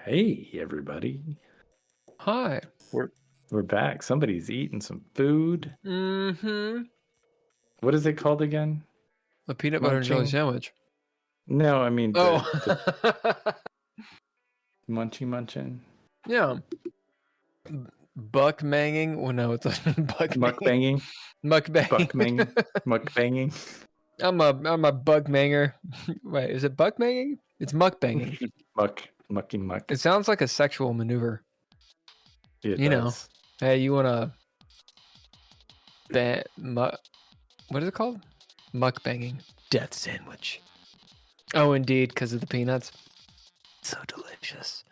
Hey, everybody. Hi. We're back. Somebody's eating some food. Mm-hmm. What is it called again? A peanut butter and jelly sandwich. No, I mean the munchin'. Yeah. Buck manging. Well, no, it's buck Mukbanging. Mukbang. Mukbanging. I'm a bug manger. Wait, is it buck manging? It's mukbanging. Muck. It sounds like a sexual maneuver. It you does. Know. Hey, you wanna what is it called? Mukbanging. Death sandwich. Oh, indeed, because of the peanuts. So delicious.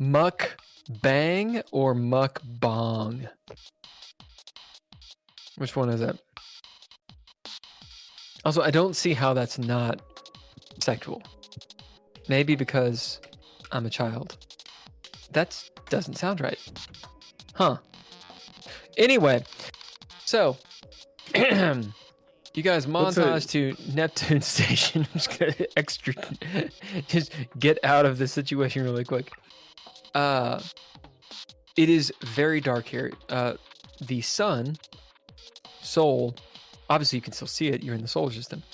Mukbang or mukbang? Which one is it? Also, I don't see how that's not sexual. Maybe because I'm a child. That doesn't sound right. Huh. Anyway, so you guys montage to Neptune station. I'm just gonna just get out of this situation really quick. It is very dark here. The sun, Sol, obviously you can still see it. You're in the solar system.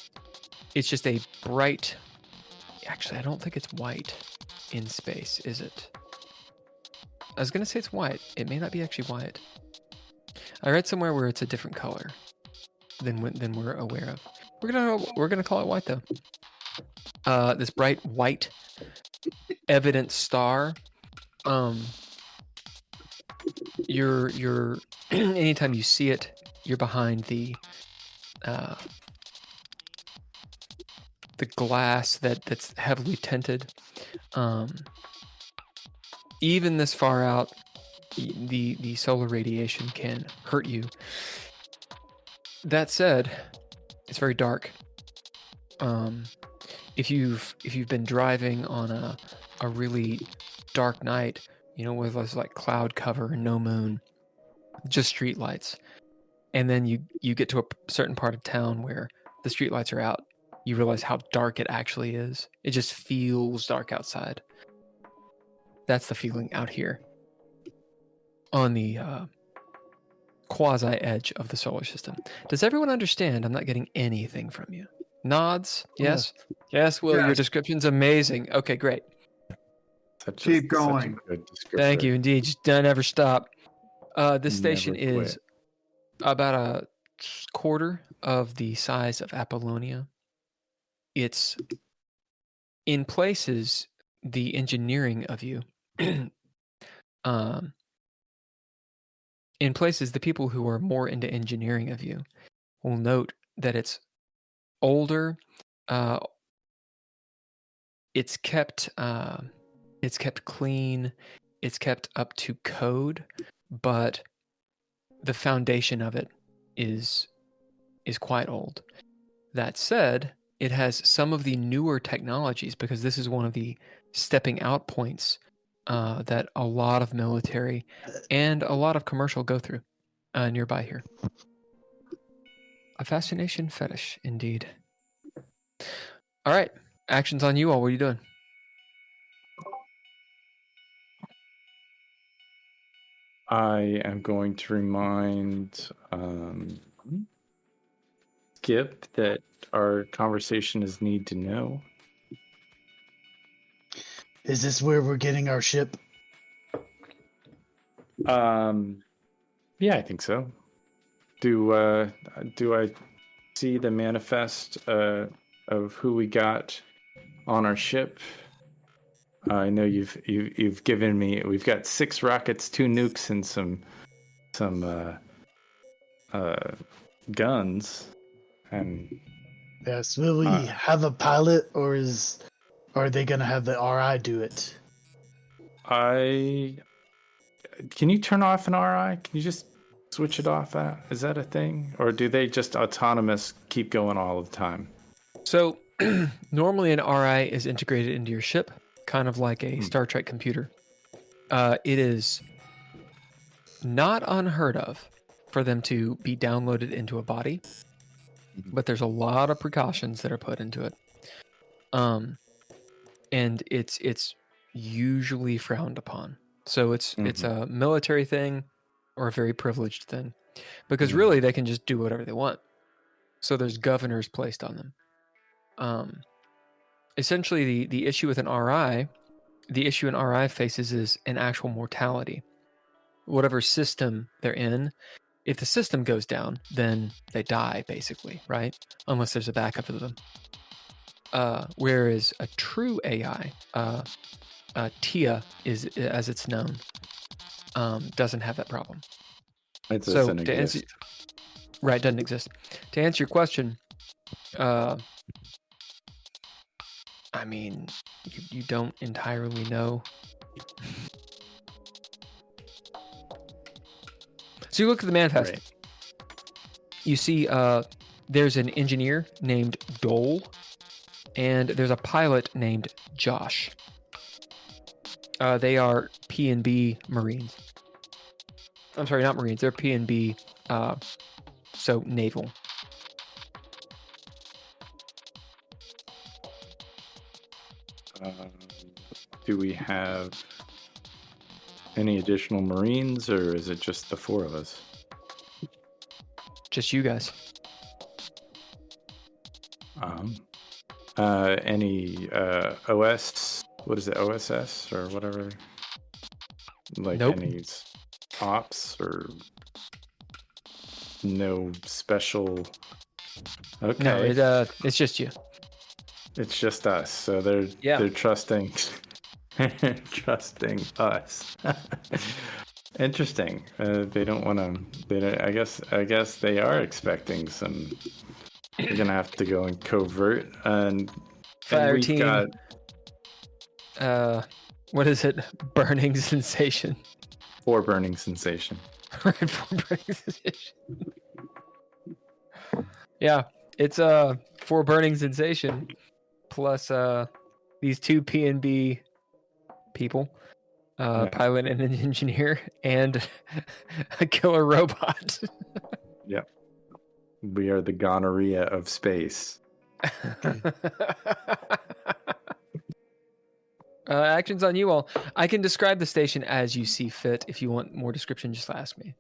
It's just a bright. Actually, I don't think it's white in space, is it? I was gonna say it's white. It may not be actually white. I read somewhere where it's a different color than we're aware of. We're gonna call it white though. This bright white, evident star. You're anytime you see it, you're behind the glass that's heavily tinted. Even this far out, the solar radiation can hurt you. That said, it's very dark. If you've been driving on a really dark night, where there's like cloud cover and no moon, just street lights, and then you get to a certain part of town where the street lights are out, you realize how dark it actually is. It just feels dark outside. That's the feeling out here on the quasi-edge of the solar system. Does everyone understand? I'm not getting anything from you. Nods? Yes? Yes, Will, your description's amazing. Okay, great. Keep going. Thank you, indeed. Just don't ever stop. This station is about a quarter of the size of Apollonia. It's, in places, the engineering of you. In places, the people who are more into engineering of you will note that it's older. It's kept clean. It's kept up to code, but the foundation of it is quite old. That said, it has some of the newer technologies because this is one of the stepping out points that a lot of military and a lot of commercial go through nearby here. A fascination fetish, indeed. All right, actions on you all. What are you doing? I am going to remind Skip that our conversation is need to know. Is this where we're getting our ship? Yeah, I think so. Do I see the manifest of who we got on our ship? I know you've given me. We've got 6 rockets, 2 nukes, and some guns. And yes, will we have a pilot, or are they gonna have the RI do it? Can you turn off an RI? Can you just switch it off? Is that a thing, or do they just autonomous keep going all the time? So Normally an RI is integrated into your ship, kind of like a Star Trek computer. It is not unheard of for them to be downloaded into a body, but there's a lot of precautions that are put into it. And it's usually frowned upon. So it's a military thing or a very privileged thing, because really they can just do whatever they want. So there's governors placed on them. Essentially, the issue with an RI, the issue an RI faces is an actual mortality. Whatever system they're in, if the system goes down, then they die, basically, right? Unless there's a backup of them. Whereas a true AI, TIA is as it's known, doesn't have that problem. It doesn't exist. Right, doesn't exist. To answer your question, I mean, you don't entirely know. So you look at the manifest. Right. You see there's an engineer named Dole, and there's a pilot named Josh. They are P&B Marines. I'm sorry, not Marines. They're P&B, so naval. Do we have any additional Marines, or is it just the 4 of us? Just you guys. Any OS? What is it? OSS or whatever? Like nope. Any ops or no special? Okay. No, it's just you. It's just us. So they're trusting trusting us. Interesting. They don't want to. I guess they are expecting some. You're gonna have to go in covert and fire team. What is it? Burning sensation. 4 burning sensation. Right, 4 burning sensation. Yeah, it's 4 burning sensation plus these 2 P&B people, pilot and an engineer, and a killer robot. Yep. We are the gonorrhea of space. Actions on you all. I can describe the station as you see fit. If you want more description, just ask me.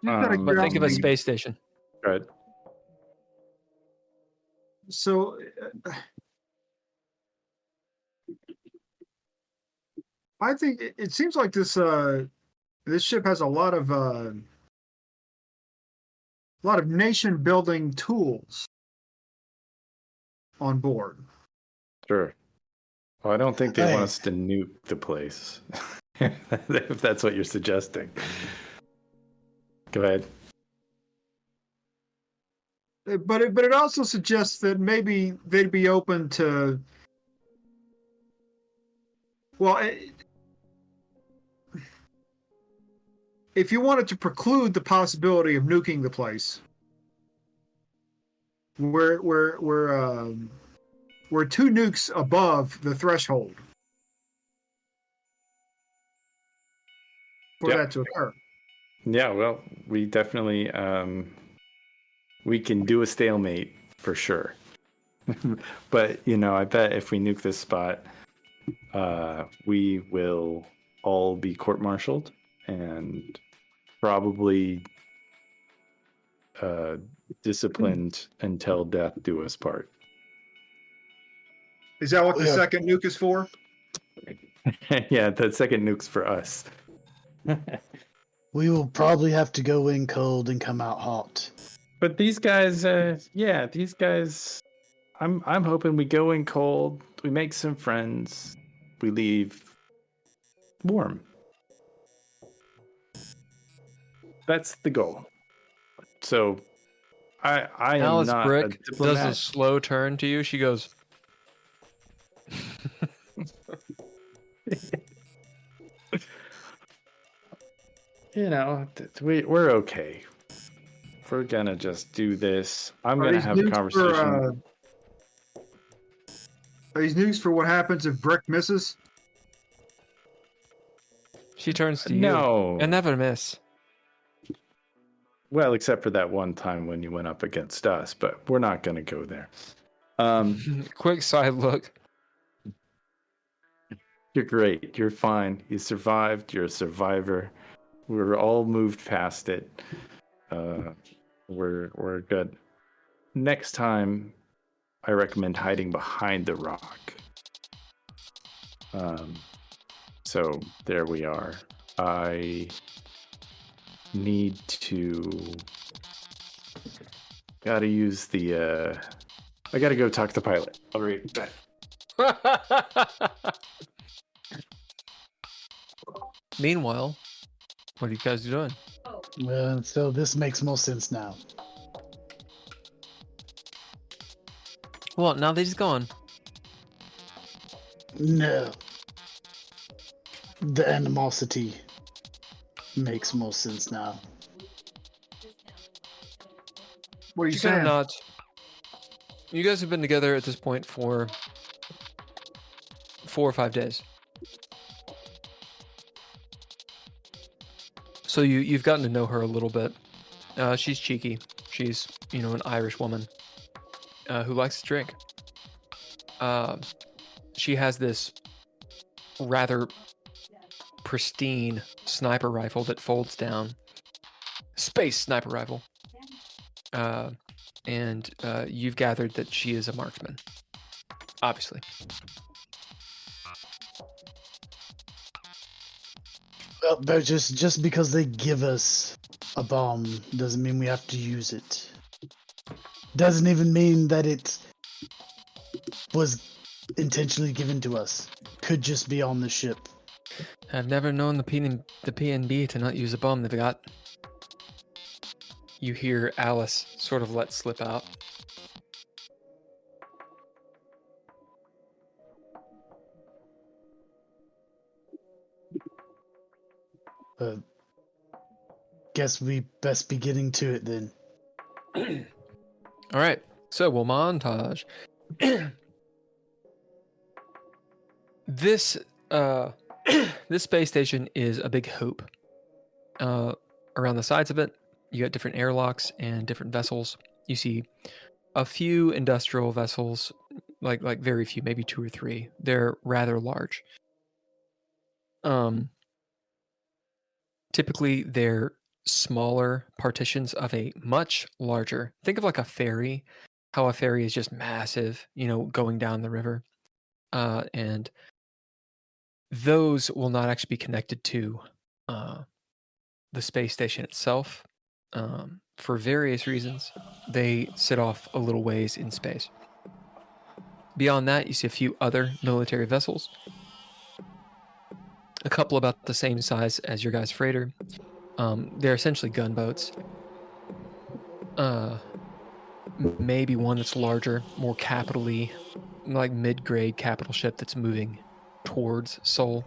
But think of a space station. Right. So, I think it seems like this ship has a lot of nation building tools on board. Sure. Well, I don't think they want us to nuke the place. If that's what you're suggesting. Go ahead. But it also suggests that maybe they'd be open to. Well, if you wanted to preclude the possibility of nuking the place, we're 2 nukes above the threshold for that to occur. Yeah, well, we definitely we can do a stalemate for sure. But I bet if we nuke this spot, we will all be court-martialed and probably disciplined until death do us part. Is that what the second nuke is for? Yeah, the second nuke's for us. We will probably have to go in cold and come out hot. But these guys, these guys, I'm hoping we go in cold, we make some friends, we leave warm. That's the goal. So, I Alice am not Brick a diplomat. does a slow turn to you. She goes. We're okay. We're gonna just do this. I'm gonna have a conversation. Are these nukes for what happens if Brick misses? She turns to you. No. I never miss. Well, except for that one time when you went up against us, but we're not going to go there. Quick side look. You're great. You're fine. You survived. You're a survivor. We're all moved past it. We're good. Next time, I recommend hiding behind the rock. So there we are. I need to. Gotta use the. I gotta go talk to the pilot. I'll be right back. Meanwhile, what are you guys doing? Well, so this makes more sense now. Well, now that he's gone. No. The animosity makes more sense now. What are you You kind of saying? not. You guys have been together at this point for 4 or 5 days. So you've gotten to know her a little bit. She's cheeky. She's, an Irish woman who likes to drink. She has this rather pristine sniper rifle that folds down. Space sniper rifle. And you've gathered that she is a marksman. Obviously. Well, but just because they give us a bomb doesn't mean we have to use it. Doesn't even mean that it was intentionally given to us. Could just be on the ship. I've never known the PNB to not use a bomb they've got. You hear Alice sort of let slip out. Guess we best be getting to it then. All right, so we'll montage. This this space station is a big hoop. Around the sides of it, you got different airlocks and different vessels. You see a few industrial vessels, like very few, maybe 2 or 3. They're rather large. Typically, they're smaller partitions of a much larger. Think of like a ferry, how a ferry is just massive, going down the river. And those will not actually be connected to the space station itself. For various reasons, they sit off a little ways in space. Beyond that, you see a few other military vessels. A couple about the same size as your guys' freighter. They're essentially gunboats. Maybe one that's larger, more capitally, like mid-grade capital ship that's moving towards Seoul.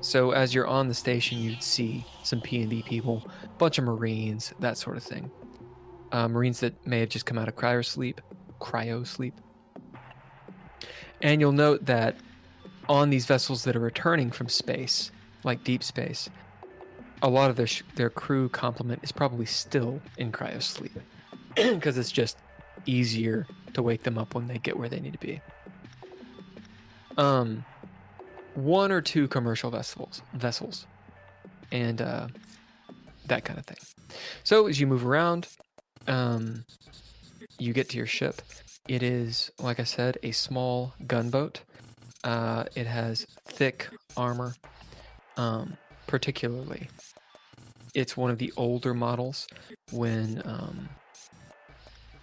So as you're on the station, you'd see some P&D people, a bunch of Marines, that sort of thing. Marines that may have just come out of cryo sleep. And you'll note that on these vessels that are returning from space, like deep space, a lot of their crew complement is probably still in cryo sleep because it's just easier to wake them up when they get where they need to be. 1 or 2 commercial vessels, and that kind of thing. So as you move around, you get to your ship. It is, like I said, a small gunboat. It has thick armor, particularly. It's one of the older models when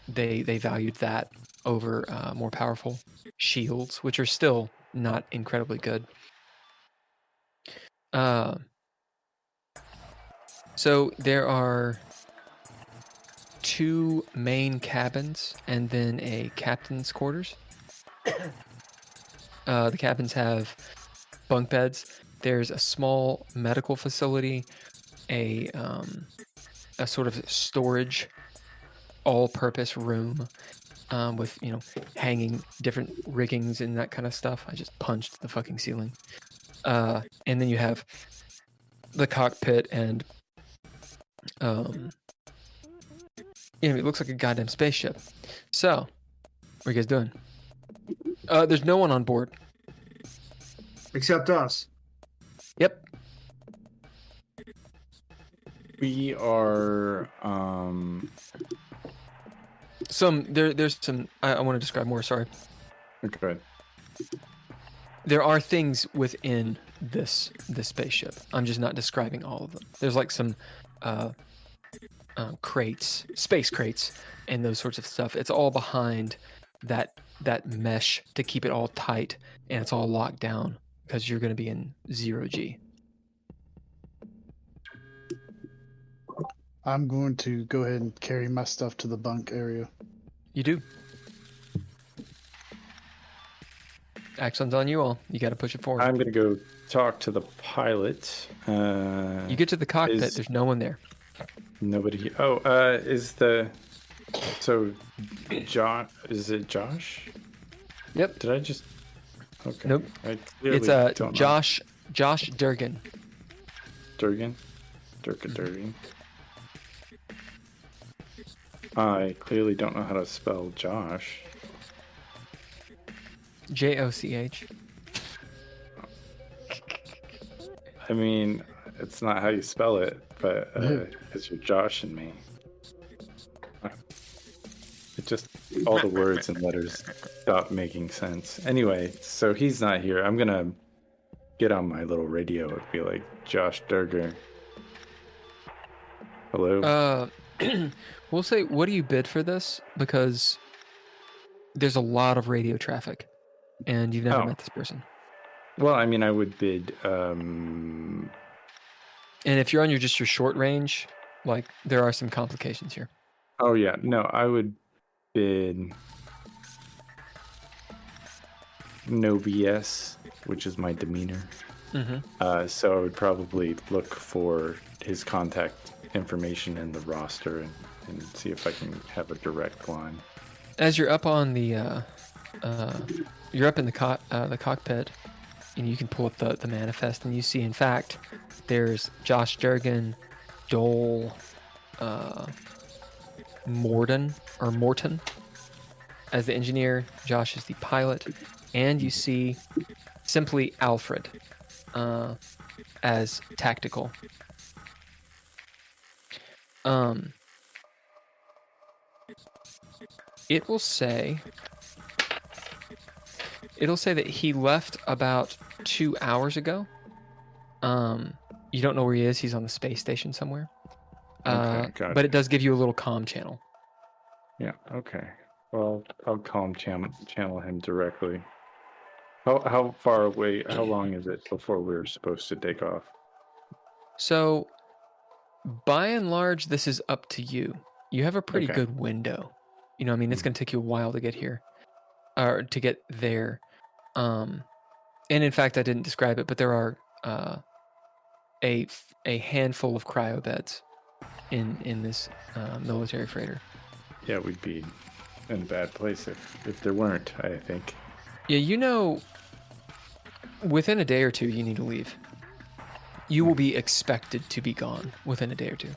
they valued that over more powerful shields, which are still not incredibly good. So there are 2 main cabins and then a captain's quarters. The cabins have bunk beds. There's a small medical facility, a sort of storage, all-purpose room, with hanging different riggings and that kind of stuff. I just punched the fucking ceiling. And then you have the cockpit and it looks like a goddamn spaceship. So, what are you guys doing? There's no one on board. Except us. Yep. We are. There's some. I want to describe more. Sorry. Okay. There are things within this spaceship. I'm just not describing all of them. There's like some crates, space crates, and those sorts of stuff. It's all behind that mesh to keep it all tight, and it's all locked down because you're going to be in 0G. I'm going to go ahead and carry my stuff to the bunk area. You do. Action's on you all. You got to push it forward. I'm gonna go talk to the pilot. You get to the cockpit. There's no one there. Nobody. Oh, is the John? Is it Josh? Yep. Did I just? Okay. Nope. I clearly It's don't know. Josh Durgan. Durgan. Durgan. I clearly don't know how to spell Josh. JOCH. I mean, it's not how you spell it, but it's your Josh and me. It just all the words and letters stop making sense. Anyway, so he's not here. I'm gonna get on my little radio and be like, Josh Durger. Hello. We'll say, what do you bid for this? Because there's a lot of radio traffic, and you've never met this person. Well, I mean, I would bid. And if you're on your short range, like there are some complications here. Oh yeah, no, I would bid no BS, which is my demeanor. Mm-hmm. So I would probably look for his contact information in the roster and see if I can have a direct line. As you're up on the, you're up in the cockpit, and you can pull up the manifest, and you see, in fact, there's Josh Durgan, Dole, Morton as the engineer. Josh is the pilot, and you see simply Alfred as tactical. It'll say that he left about 2 hours ago. You don't know where he is. He's on the space station somewhere. Gotcha. But it does give you a little comm channel. Yeah. Okay. Well, I'll channel him directly. How far away? How long is it before we're supposed to take off? So, by and large, this is up to you. You have a pretty good window. You know, I mean, it's going to take you a while to get here, or to get there. And in fact, I didn't describe it, but there are a handful of cryo beds in this military freighter. Yeah, we'd be in a bad place if there weren't, I think. Yeah, you know, within a day or two, you need to leave. You will be expected to be gone within a day or two.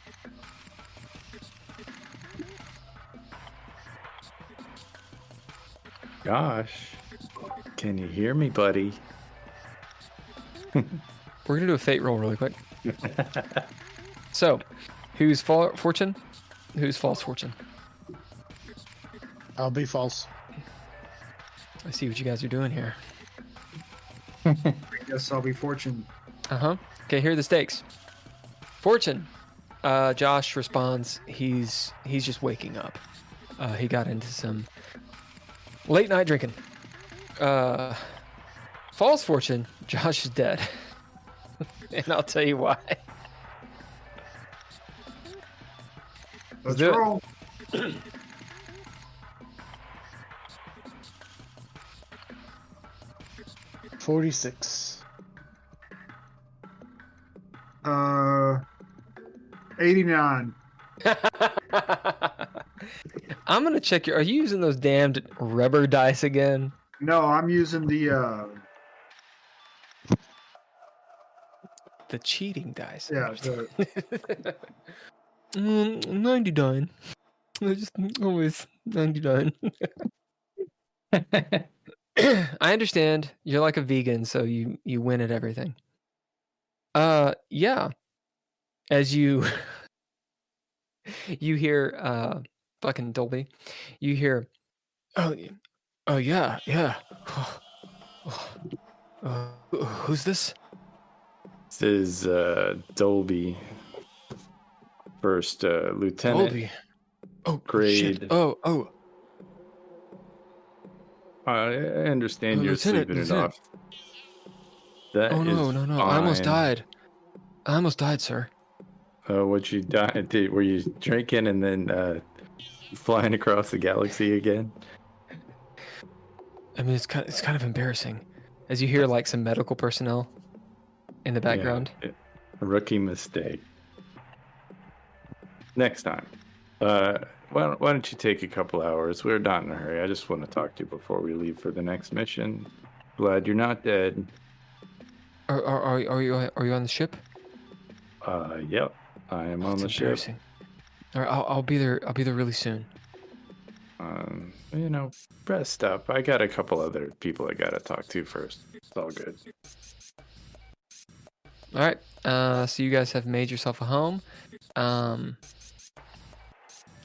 Gosh, can you hear me, buddy? We're going to do a fate roll really quick. So, who's fortune? Who's false fortune? I'll be false. I see what you guys are doing here. I guess I'll be fortunate. Uh-huh. Okay, here are the stakes. Fortune. Josh responds, he's just waking up. He got into some late night drinking. False fortune, Josh is dead. And I'll tell you why. Let's do it. roll. $46. 89. I'm gonna check your. Are you using those damned rubber dice again? No, I'm using the The cheating dice. yeah, the 99. I just always 99. I understand. You're like a vegan, so you win at everything. Yeah. As you you hear fucking Dolby, you hear, oh yeah, yeah. Who's this? This is Dolby, first lieutenant. Dolby. Oh, grade. shit. Oh. I understand you're Lieutenant, sleeping it off. That Oh no, is no. I almost fine. died, sir. What you died? Were you drinking and then flying across the galaxy again? I mean, it's kind of embarrassing, as you hear like some medical personnel in the background. Yeah, a rookie mistake. Next time. Why don't you take a couple hours? We're not in a hurry. I just want to talk to you before we leave for the next mission. Glad you're not dead. Are you on the ship? Yep. I am on the ship. Embarrassing. All right, I'll be there. I'll be there really soon. Rest up. I got a couple other people I gotta talk to first. It's all good. All right. So you guys have made yourself a home.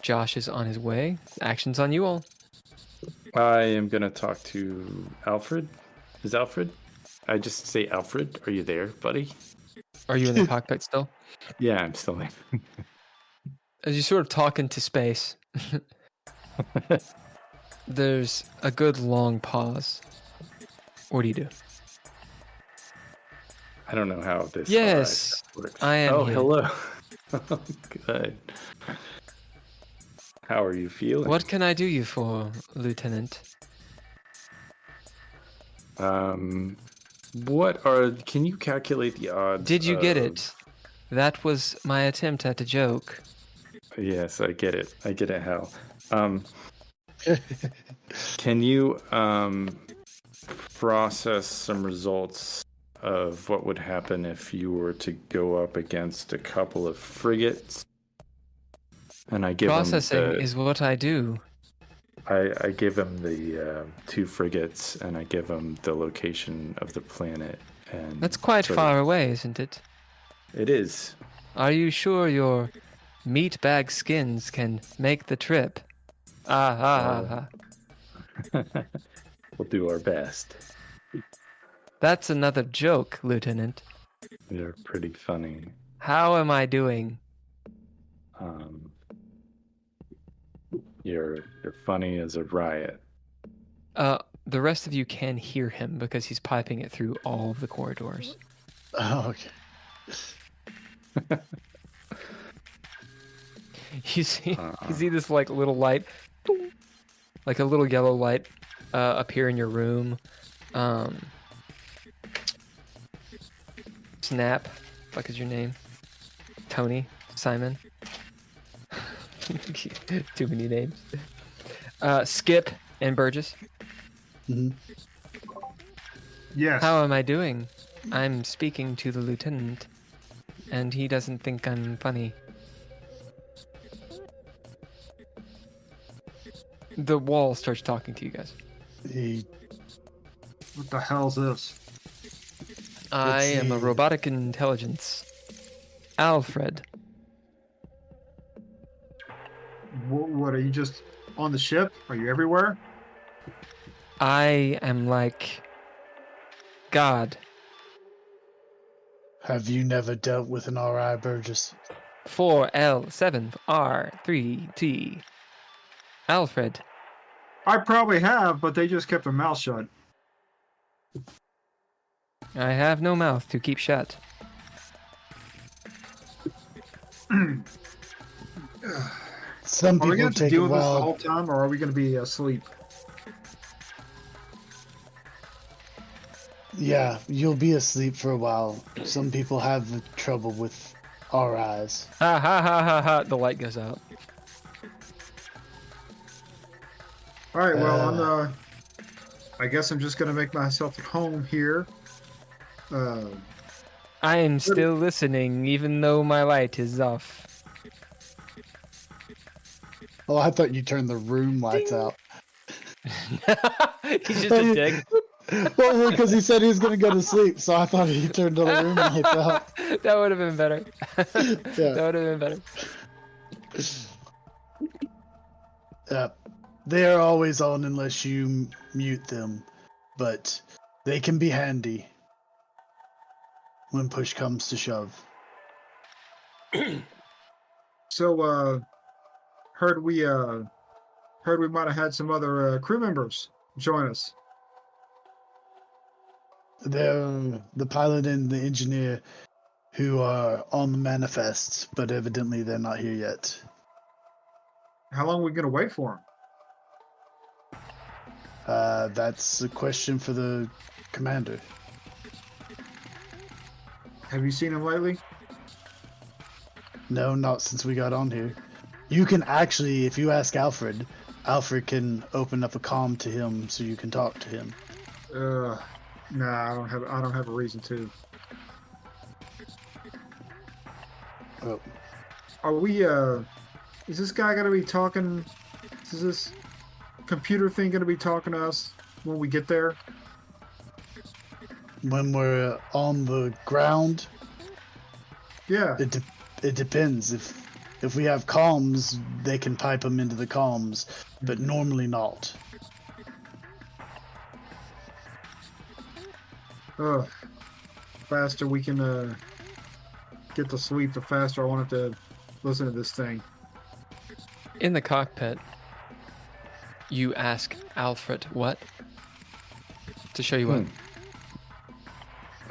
Josh is on his way. Action's on you all. I am gonna talk to Alfred. Is Alfred? I just say Alfred. Are you there, buddy? Are you in the cockpit still? Yeah, I'm still there. As you sort of talk into space, there's a good long pause. What do you do? I don't know how this Yes, works. I am Oh, here. hello. Good. How are you feeling? What can I do you for, Lieutenant? Can you calculate the odds? Did you get of- it? That was my attempt at a joke. Yes, I get it. I get it, Hal. Can you process some results of what would happen if you were to go up against a couple of frigates? And I give Processing them is what I do. I give him the 2 frigates, and I give him the location of the planet. And That's quite sort far of- away, isn't it? It is. Are you sure your meat bag skins can make the trip? We'll do our best. That's another joke, Lieutenant. They're pretty funny. How am I doing? You're funny as a riot. The rest of you can hear him because he's piping it through all of the corridors. Oh, okay. You see this like little light, like a little yellow light, appear in your room. Snap, fuck is your name? Tony, Simon. Too many names. Skip and Burgess. Mhm. yes. How am I doing? I'm speaking to the lieutenant, and he doesn't think I'm funny. The wall starts talking to you guys. He, What the hell's this? I am a see. robotic intelligence. Alfred. What are you just on the ship? Are you everywhere? I am like God. have you never dealt with an RI, Burgess? 4L7R3T. Alfred. I probably have, but they just kept their mouth shut. I have no mouth to keep shut. Some Are we people going to take deal a with this the while. whole time, or are we going to be asleep? Yeah, you'll be asleep for a while. Some people have trouble with RIs. Ha ha ha ha ha. The light goes out. All right. Well, I guess I'm just gonna make myself at home here. I am still listening, even though my light is off. Oh, I thought you turned the room lights out. He's just a dick. Well, because he said he was going to go to sleep, so I thought he turned the room lights out. That would have been better. Yeah. That would have been better. They are always on unless you mute them, but they can be handy when push comes to shove. So, heard we might have had some other crew members join us. They're the pilot and the engineer who are on the manifest, but evidently they're not here yet. How long are we gonna wait for them? That's a question for the commander. Have you seen him lately? No, not since we got on here. You can actually, if you ask Alfred, Alfred can open up a comm to him so you can talk to him. Nah, I don't have a reason to. Oh. Are we is this guy gonna be talking, is this computer thing gonna be talking to us when we get there? When we're on the ground, Yeah. it depends. If we have comms, they can pipe them into the comms, but normally not. Faster we can get to sleep, the faster I want to listen to this thing. In the cockpit, you ask Alfred what? To show you what?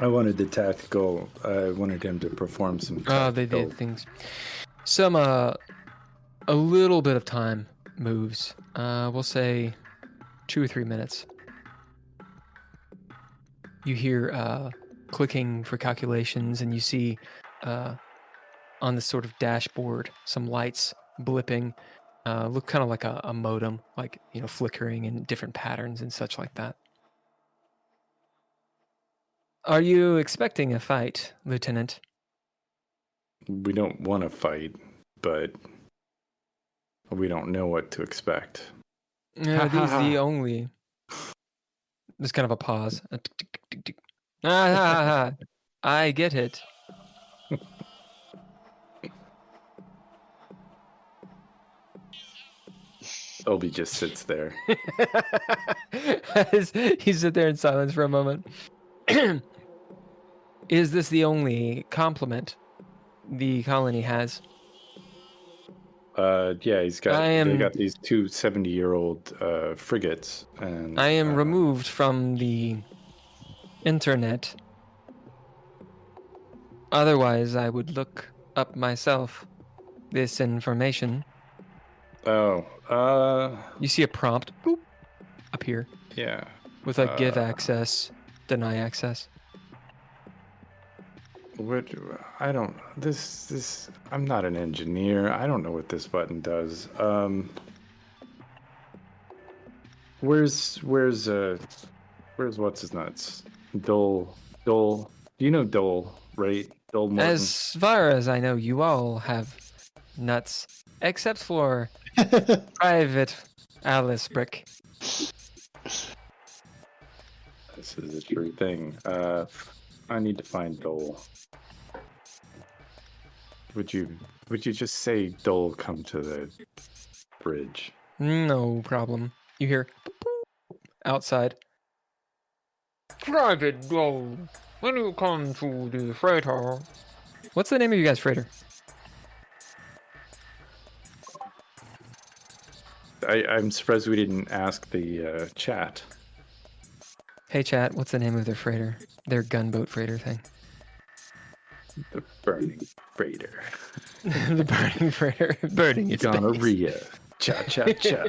I wanted the tactical. I wanted him to perform some. Oh, they did things. Some a little bit of time moves. We'll say 2 or 3 minutes. You hear clicking for calculations, and you see on the sort of dashboard some lights blipping. Look kind of like a modem, like, you know, flickering in different patterns and such like that. Are you expecting a fight, Lieutenant? We don't want to fight, but we don't know what to expect. These the only. There's kind of a pause. I get it. Obi just sits there. He sits there in silence for a moment. Is this the only compliment the colony has? Yeah, they got these two 70-year-old frigates, and I am removed from the internet. Otherwise, I would look up myself this information. You see a prompt boop, up here. Yeah. With like give access, deny access. I don't. I'm not an engineer. I don't know what this button does. Where's what's his nuts? Dole. Do you know Dole, right? Dole Morton. As far as I know, you all have nuts, except for Private Alice Brick. This is a true thing. I need to find Dole. Would you just say, Dole, come to the bridge? No problem. You hear outside. Private Dole, when you come to the freighter. What's the name of you guys' freighter? I'm surprised we didn't ask the chat. Hey chat, what's the name of their freighter? Their gunboat freighter thing. The burning freighter. The burning freighter. Burning its Gonorrhea. Cha cha cha.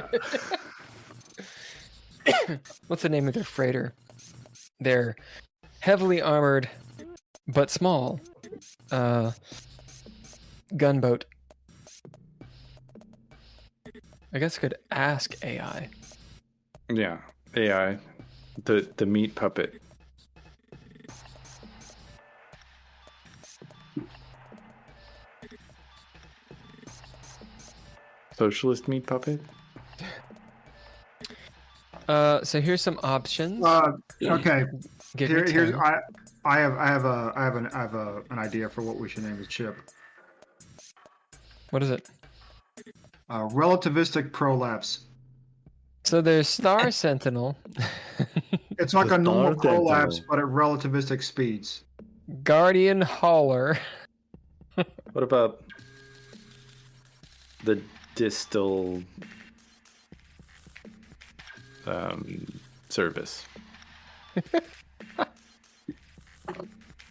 What's the name of their freighter? They're heavily armored, but small. Gunboat. I guess I could ask AI. Yeah, AI, the meat puppet. Socialist meat puppet. So here's some options. Okay. Give me Here's 10. I have an idea for what we should name the ship. What is it? Relativistic prolapse. So there's Star Sentinel, It's like The a normal Star Sentinel. prolapse, but at relativistic speeds. Guardian Hauler. What about the distal service?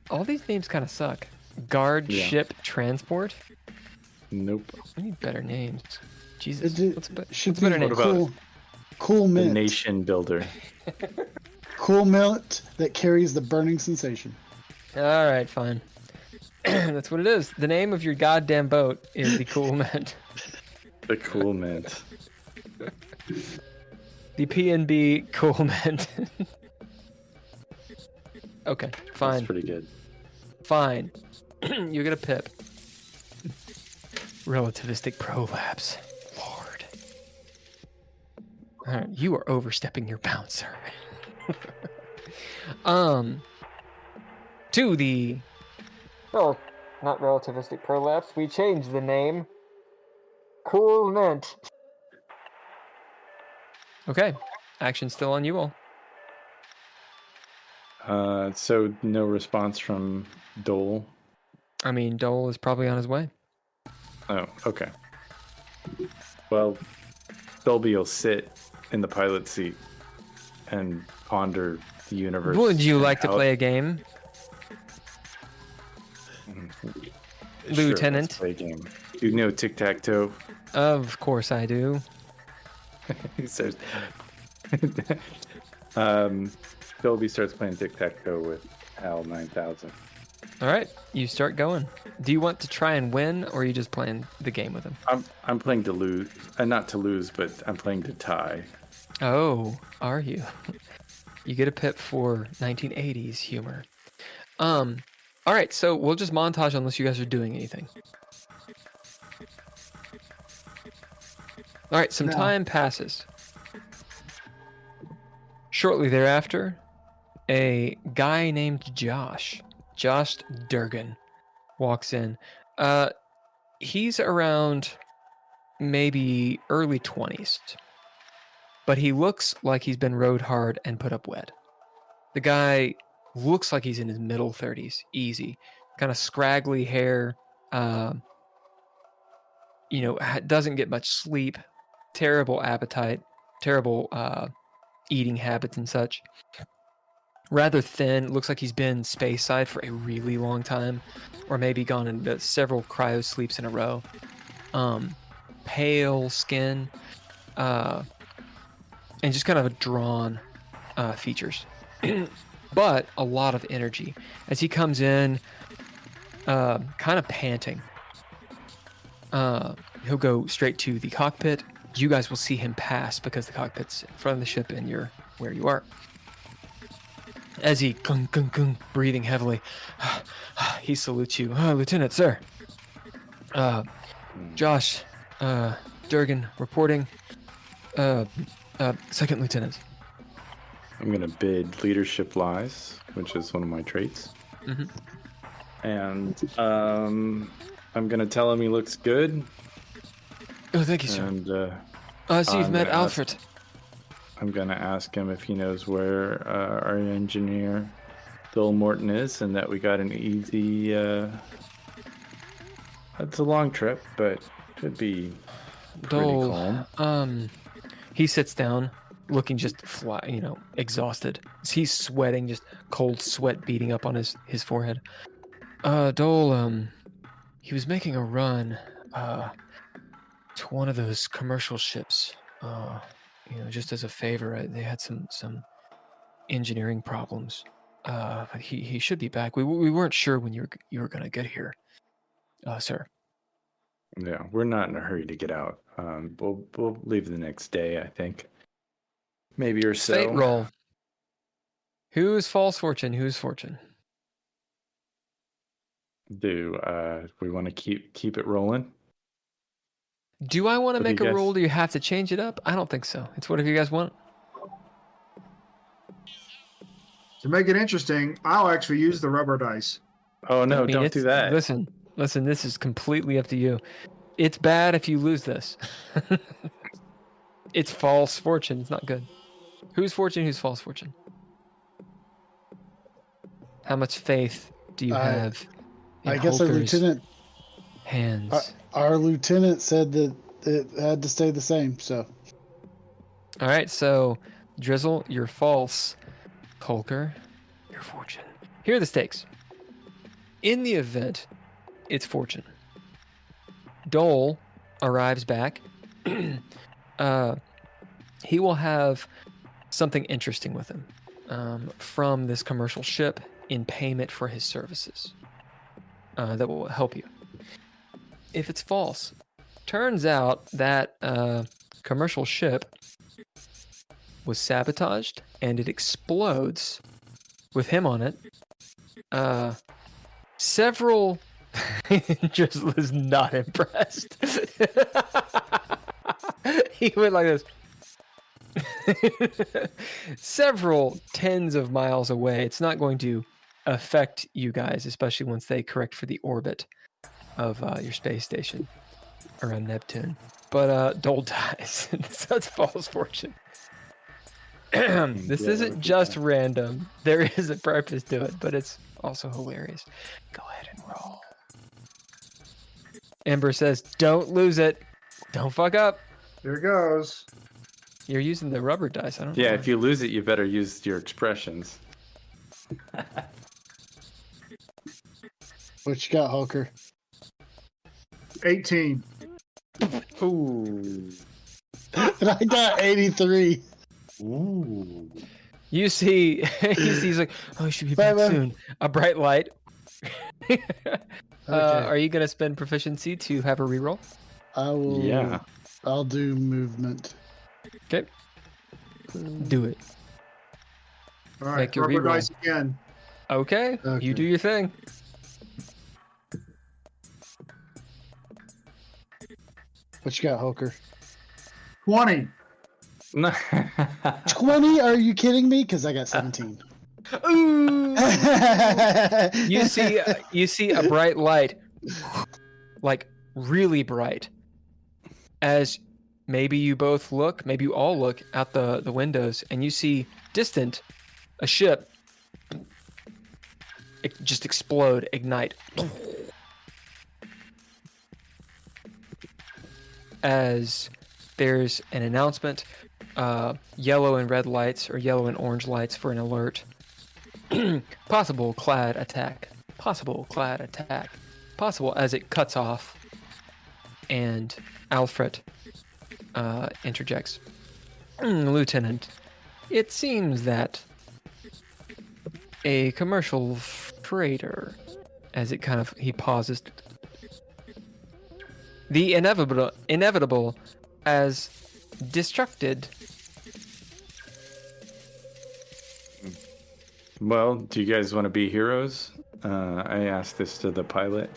All these names kind of suck. Guard Yeah. Ship Transport. Nope. We need better names. Jesus. Should better be name? cool The mint. nation builder. Cool mint that carries the burning sensation. All right, fine. That's what it is. The name of your goddamn boat is the Cool Mint. The cool mint. The P&B Cool Mint. Okay, fine. That's pretty good. Fine. You get a pip. Relativistic prolapse. Lord. All right, you are overstepping your bounds, sir. To the... Oh, not relativistic prolapse. We changed the name. Cool Mint. Okay. Action still on you all. So no response from Dole. I mean, Dole is probably on his way. Oh, okay. Well, Dolby will sit in the pilot seat and ponder the universe. Would you and like to how- play a game, Sure, Lieutenant? let's play a game. Do you know tic-tac-toe? Of course I do. He says. Dolby starts playing tic-tac-toe with Howl 9000. All right, you start going. Do you want to try and win, or are you just playing the game with him? I'm playing to lose, not to lose, but I'm playing to tie. Oh, are you? You get a pip for 1980s humor. All right, so we'll just montage unless you guys are doing anything. All right, some No. time passes. Shortly thereafter, a guy named Josh Durgan, walks in. He's around maybe early 20s, but he looks like he's been rode hard and put up wet. The guy looks like he's in his middle 30s, easy. Kind of scraggly hair, doesn't get much sleep, terrible appetite, terrible eating habits and such. Rather thin, looks like he's been space side for a really long time, or maybe gone into several cryo sleeps in a row. Pale skin, and just kind of a drawn features. But a lot of energy. As he comes in, kind of panting, he'll go straight to the cockpit. You guys will see him pass because the cockpit's in front of the ship and you're where you are. As he breathing heavily, he salutes you. Lieutenant, sir. Josh, Durgan reporting. Second lieutenant. I'm going to bid leadership lies, which is one of my traits. Mhm. And I'm going to tell him he looks good. Oh, thank you, sir. And I see you've I'm met gonna ask- Alfred. I'm going to ask him if he knows where our engineer, Bill Morton, is, and that we got an easy... it's a long trip, but should be pretty calm. He sits down, looking just exhausted. He's sweating, just cold sweat beating up on his forehead. Dole, he was making a run to one of those commercial ships. Just as a favor, they had some engineering problems. But he should be back. We weren't sure when you were gonna get here, sir. Yeah, we're not in a hurry to get out. We'll leave the next day, I think. maybe or so. Fate roll. Who's false fortune? Who's fortune? Do we want to keep it rolling? Do I want to What do make you a guys- roll? Do you have to change it up? I don't think so. It's whatever you guys want. To make it interesting, I'll actually use the rubber dice. Oh no, I mean, don't do that. Listen. This is completely up to you. It's bad if you lose this. It's false fortune. It's not good. Who's fortune? Who's false fortune? How much faith do you have? I guess our Holker's lieutenant, hands. our lieutenant said that it had to stay the same. So All right, so Drizzle, you're false. Holker, you're fortune. Here are the stakes. In the event, it's fortune. Dole arrives back. He will have something interesting with him from this commercial ship in payment for his services that will help you. If it's false, turns out that commercial ship was sabotaged and it explodes with him on it. Several Drizzle is not impressed. He went like this. Several tens of miles away. It's not going to affect you guys, especially once they correct for the orbit of your space station around Neptune. But Dole dies. So it's false fortune. This isn't just random. There is a purpose to it, but it's also hilarious. Go ahead and roll. Ember says, don't lose it. Don't fuck up. Here it goes. You're using the rubber dice. I don't know. Yeah, if you lose it, you better use your expressions. what you got, Hulker? 18. Ooh. And I got 83. Ooh. You see, he's like, oh, he should be back Bye-bye. soon. A bright light. Okay. Are you going to spend proficiency to have a reroll? I will. Yeah. I'll do movement. Okay. Do it. All right, Make your rubber reroll. dice again. Okay. Okay. You do your thing. What you got, Hulker? 20. 20? Are you kidding me? Because I got 17. Ooh! You see a bright light, like really bright, as maybe you both look, maybe you all look out the windows, and you see distant a ship just explode, ignite. As there's an announcement, yellow and red lights, or yellow and orange lights for an alert. Possible clad attack. Possible clad attack. Possible as it cuts off. And Alfred interjects. Lieutenant, it seems that a commercial freighter, as it kind of, he pauses. The inevitable as destructed. Well, do you guys want to be heroes? I asked this to the pilot.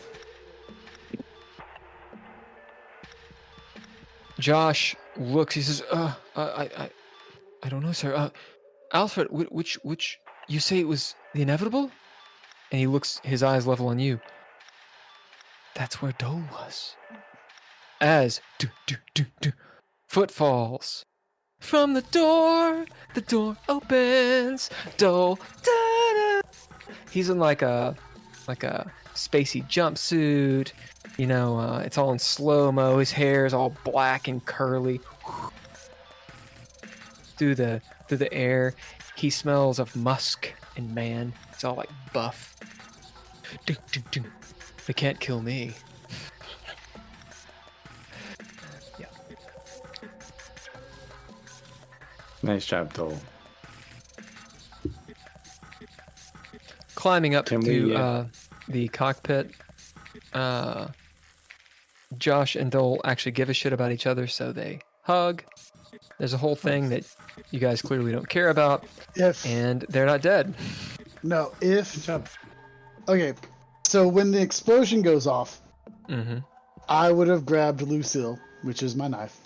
Josh looks. He says, I don't know, sir. Alfred, which, you say it was the inevitable?" And he looks. His eyes level on you. That's where Dole was. As footfalls from the door opens. Dole. Da-da. He's in like a spacey jumpsuit. You know, it's all in slow-mo. His hair is all black and curly. Through the air, he smells of musk and man. It's all like buff. They can't kill me. Yeah. Nice job, Dole. Climbing up Can to we, the cockpit, Josh and Dole actually give a shit about each other, so they hug There's a whole thing that you guys clearly don't care about, If and they're not dead. no, Good if job. okay, so when the explosion goes off, Mm-hmm. I would have grabbed Lucille, which is my knife,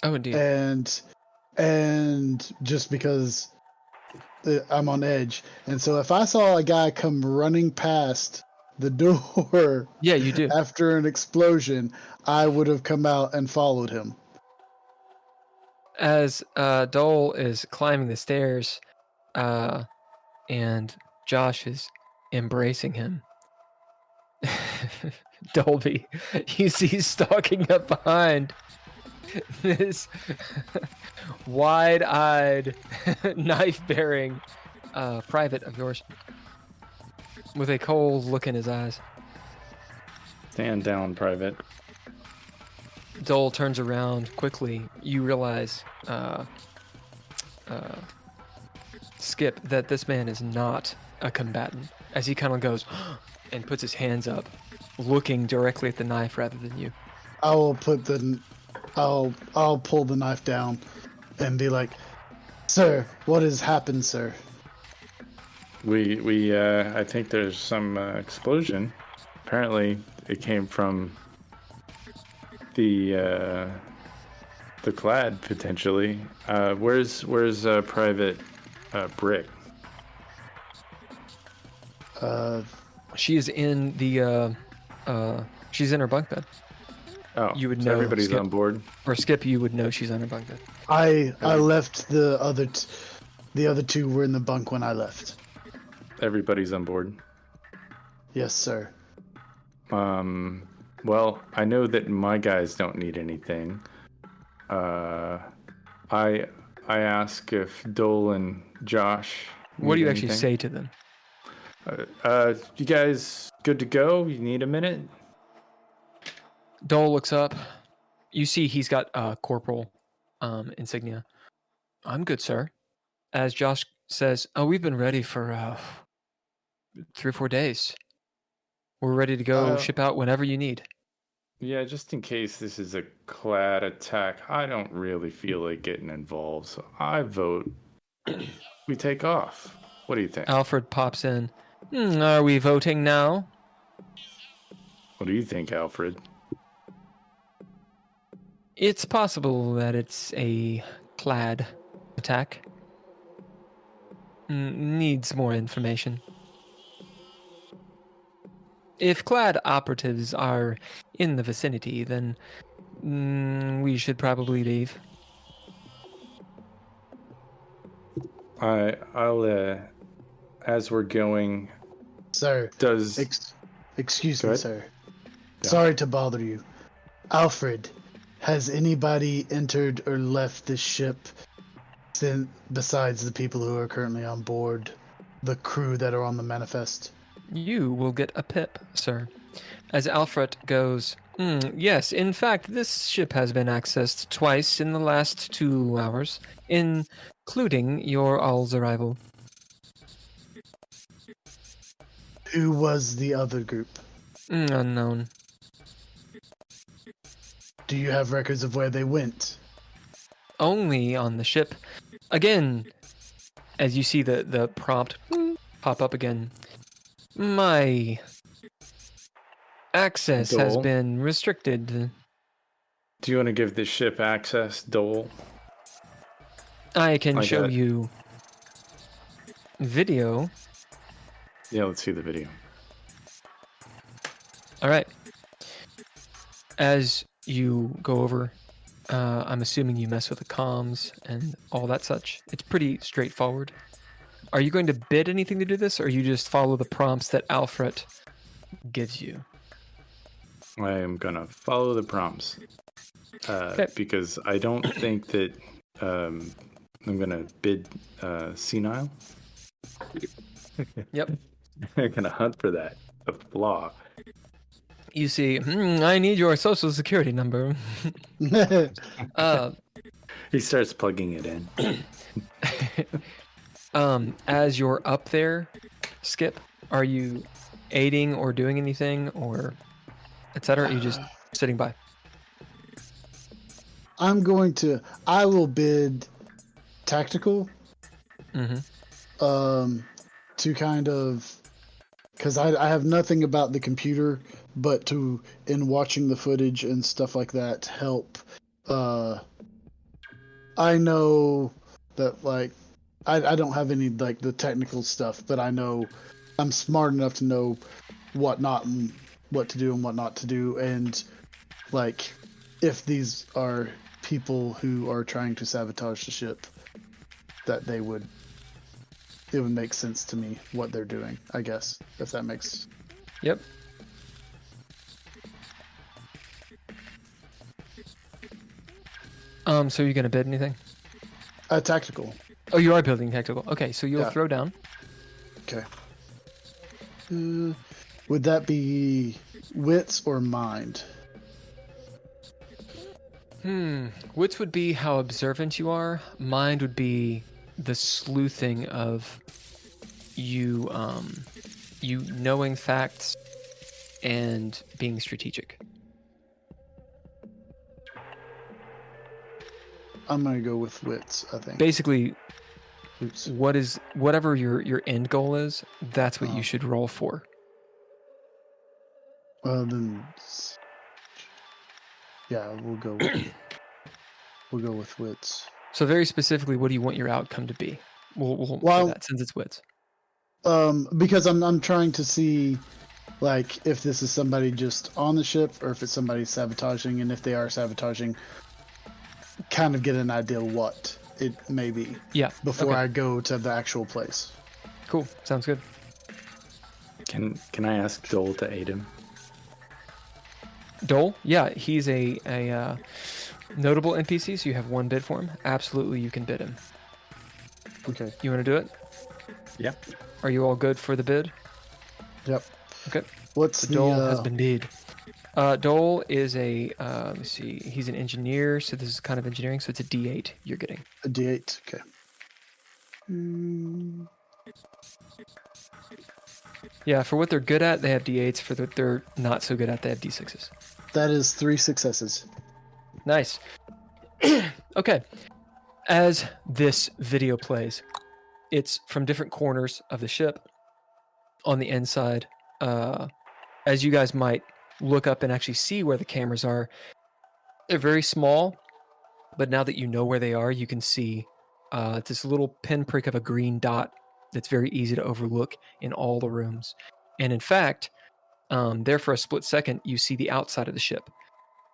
Oh, indeed. and just because I'm on edge, and so if I saw a guy come running past the door Yeah, you do. after an explosion, I would have come out and followed him. As Dole is climbing the stairs, and Josh is embracing him. Dolby, you see stalking up behind this wide-eyed, knife-bearing private of yours with a cold look in his eyes. Stand down, Private. Dole turns around quickly. You realize, Skip, that this man is not a combatant. As he kind of goes and puts his hands up, looking directly at the knife rather than you. I'll pull the knife down and be like, "Sir, what has happened, sir?" I think there's some explosion. Apparently, it came from the clad potentially. Where's Private Brick? She is in the she's in her bunk bed. Oh, You would so know, everybody's Skip. on board. Or Skip, you would know she's on her bunk bed. I left the other two were in the bunk when I left. Everybody's on board. Yes, sir. Well, I know that my guys don't need anything. I ask if Dole and Josh. What do need you actually anything. say to them? You guys good to go? You need a minute? Dole looks up. You see he's got corporal insignia. I'm good, sir. As Josh says, "Oh, we've been ready for 3 or 4 days. We're ready to go ship out whenever you need." Yeah, just in case this is a clad attack, I don't really feel like getting involved, so I vote we take off. What do you think? Alfred pops in. Are we voting now? What do you think, Alfred? It's possible that it's a clad attack. Needs more information. If clad operatives are in the vicinity, then we should probably leave. I'll as we're going, Sir, does excuse Go me, ahead. sir. Yeah. Sorry to bother you. Alfred, has anybody entered or left this ship besides the people who are currently on board, the crew that are on the manifest? You will get a pip, sir. As Alfred goes, yes, in fact, this ship has been accessed twice in the last 2 hours, including your all's arrival. Who was the other group? Unknown. Do you have records of where they went? Only on the ship. Again, as you see the prompt pop up again, my access has Dole? been restricted. Do you want to give the ship access, Dole? I can I show got it. you video. Yeah, let's see the video. All right. As you go over, I'm assuming you mess with the comms and all that such. It's pretty straightforward. Are you going to bid anything to do this, or you just follow the prompts that Alfred gives you? I am gonna follow the prompts because I don't think that I'm gonna bid senile. Yep. I'm gonna hunt for that. The flaw. You see, I need your social security number. He starts plugging it in. As you're up there, Skip, are you aiding or doing anything or etc.? Are you just sitting by? I will bid tactical. Mm-hmm. To kind of, because I have nothing about the computer, but to, in watching the footage and stuff like that, help. I know that, like, I don't have any, like, the technical stuff, but I know I'm smart enough to know what not and what to do and what not to do, and, like, if these are people who are trying to sabotage the ship, that it would make sense to me what they're doing, I guess, if that makes. Yep. So you're gonna bid anything? Tactical. Oh, you are building tactical. Okay, so you'll throw down. Okay. Would that be wits or mind? Wits would be how observant you are. Mind would be the sleuthing of you, you knowing facts and being strategic. I'm gonna go with wits, I think. Basically, Oops. whatever your end goal is, that's what you should roll for. Well, then, yeah, we'll go with wits. So very specifically, what do you want your outcome to be? We'll do that since it's wits. Because I'm trying to see, like, if this is somebody just on the ship or if it's somebody sabotaging, and if they are sabotaging, kind of get an idea what it may be. Yeah. Before I go to the actual place. Cool. Sounds good. Can I ask Dole to aid him? Dole? Yeah, he's a notable NPC, so you have one bid for him. Absolutely, you can bid him. Okay. You want to do it? Yeah. Are you all good for the bid? Yep. Okay. What's the Dole has been bid. Dole is a, let me see, he's an engineer, so this is kind of engineering, so it's a D8 you're getting. a D8? Okay. Yeah, for what they're good at, they have D8s. For what they're not so good at, they have D6s. That is 3 successes. Nice. Okay. As this video plays, it's from different corners of the ship on the inside. As you guys might look up and actually see where the cameras are, they're very small, but now that you know where they are, you can see this little pinprick of a green dot that's very easy to overlook in all the rooms. And in fact, there for a split second, you see the outside of the ship.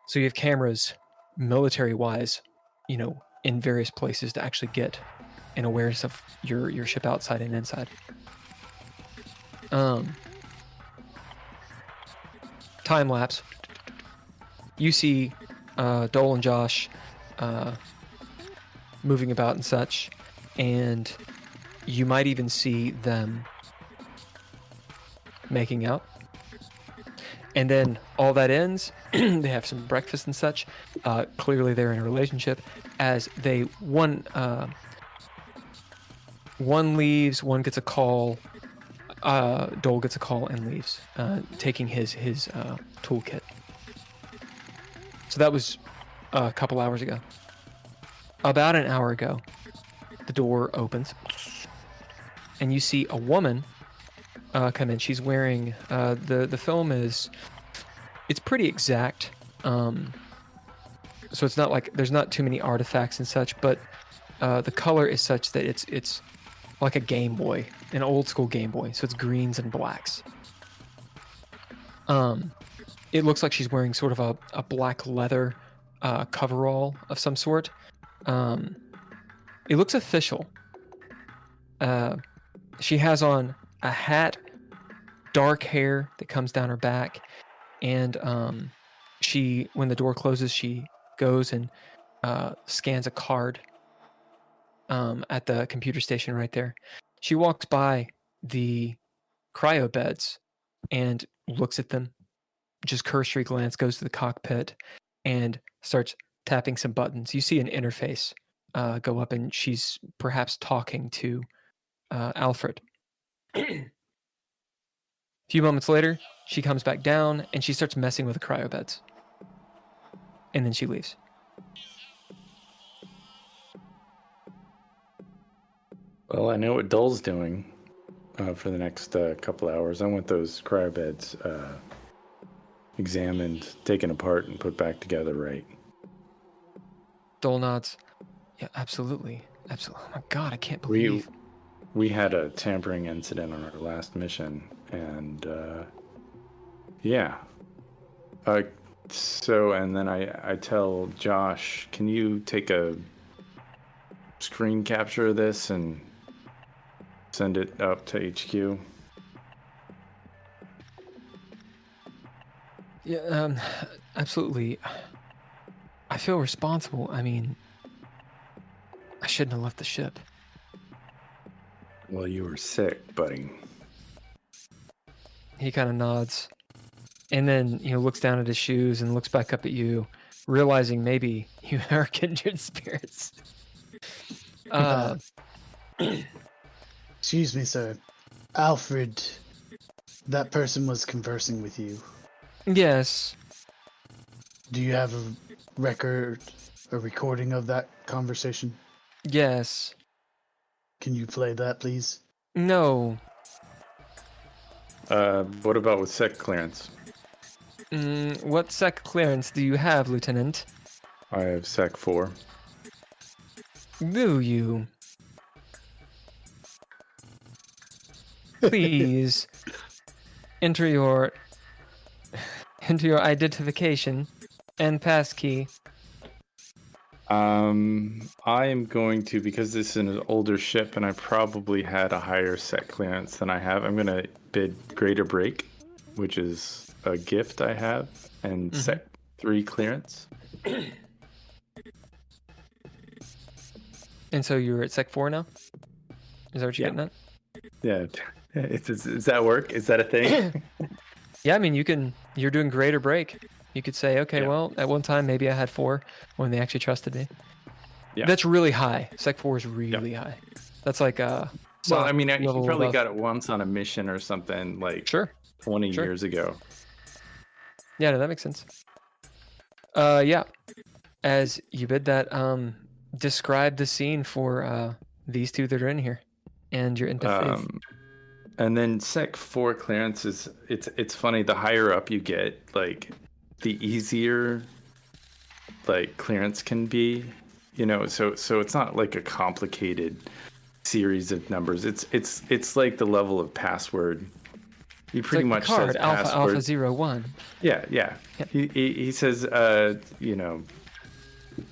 So you have cameras, military-wise, you know, in various places to actually get an awareness of your ship outside and inside. Time lapse. You see Dole and Josh moving about and such, and you might even see them making out. And then all that ends. They have some breakfast and such. Clearly, they're in a relationship. As one leaves, one gets a call. Dole gets a call and leaves, taking his toolkit. So that was a couple hours ago. About an hour ago, the door opens, and you see a woman come in. She's wearing the film is, it's pretty exact, so it's not like there's not too many artifacts and such, but the color is such that it's like a Game Boy, an old school Game Boy, so it's greens and blacks. It looks like she's wearing sort of a black leather coverall of some sort. It looks official. She has on a hat, dark hair that comes down her back, and when the door closes, she goes and scans a card at the computer station right there. She walks by the cryo beds and looks at them, just cursory glance, goes to the cockpit and starts tapping some buttons. You see an interface go up, and she's perhaps talking to Alfred. A few moments later, she comes back down and she starts messing with the cryo beds. And then she leaves. Well, I know what Dull's doing for the next couple hours. I want those cryobeds examined, taken apart, and put back together right. Dole nods. Yeah, absolutely. Absolutely. Oh my god, I can't believe. We had a tampering incident on our last mission, and yeah. So, and then I tell Josh, can you take a screen capture of this and send it up to HQ? Yeah, absolutely. I feel responsible. I mean, I shouldn't have left the ship. Well, you were sick, buddy. He kind of nods. And then, looks down at his shoes and looks back up at you, realizing maybe you are kindred spirits. Excuse me, sir. Alfred, that person was conversing with you. Yes. Do you have a record, a recording of that conversation? Yes. Can you play that, please? No. What about with sec clearance? What sec clearance do you have, Lieutenant? I have sec 4. Do you? Please enter your identification and passkey. I am going to, because this is an older ship and I probably had a higher sec clearance than I have, I'm going to bid Greater Break, which is a gift I have, and sec 3 clearance. And so you're at sec 4 now? Is that what you're getting at? Yeah. Does that work? Is that a thing? Yeah, I mean, you're doing Greater Break. You could say, okay, well, at one time, maybe I had 4 when they actually trusted me. Yeah. That's really high. Sec 4 is really high. That's like well, I mean, you level probably above. got it once on a mission or something, like 20 years ago. Yeah, no, that makes sense. Yeah. As you bid that, describe the scene for these two that are in here and your interface. And then sec 4 clearance is, it's funny, the higher up you get, like, the easier like clearance can be, so it's not like a complicated series of numbers. It's like the level of password. He pretty much card, says Alpha password. Alpha 01. Yeah. He says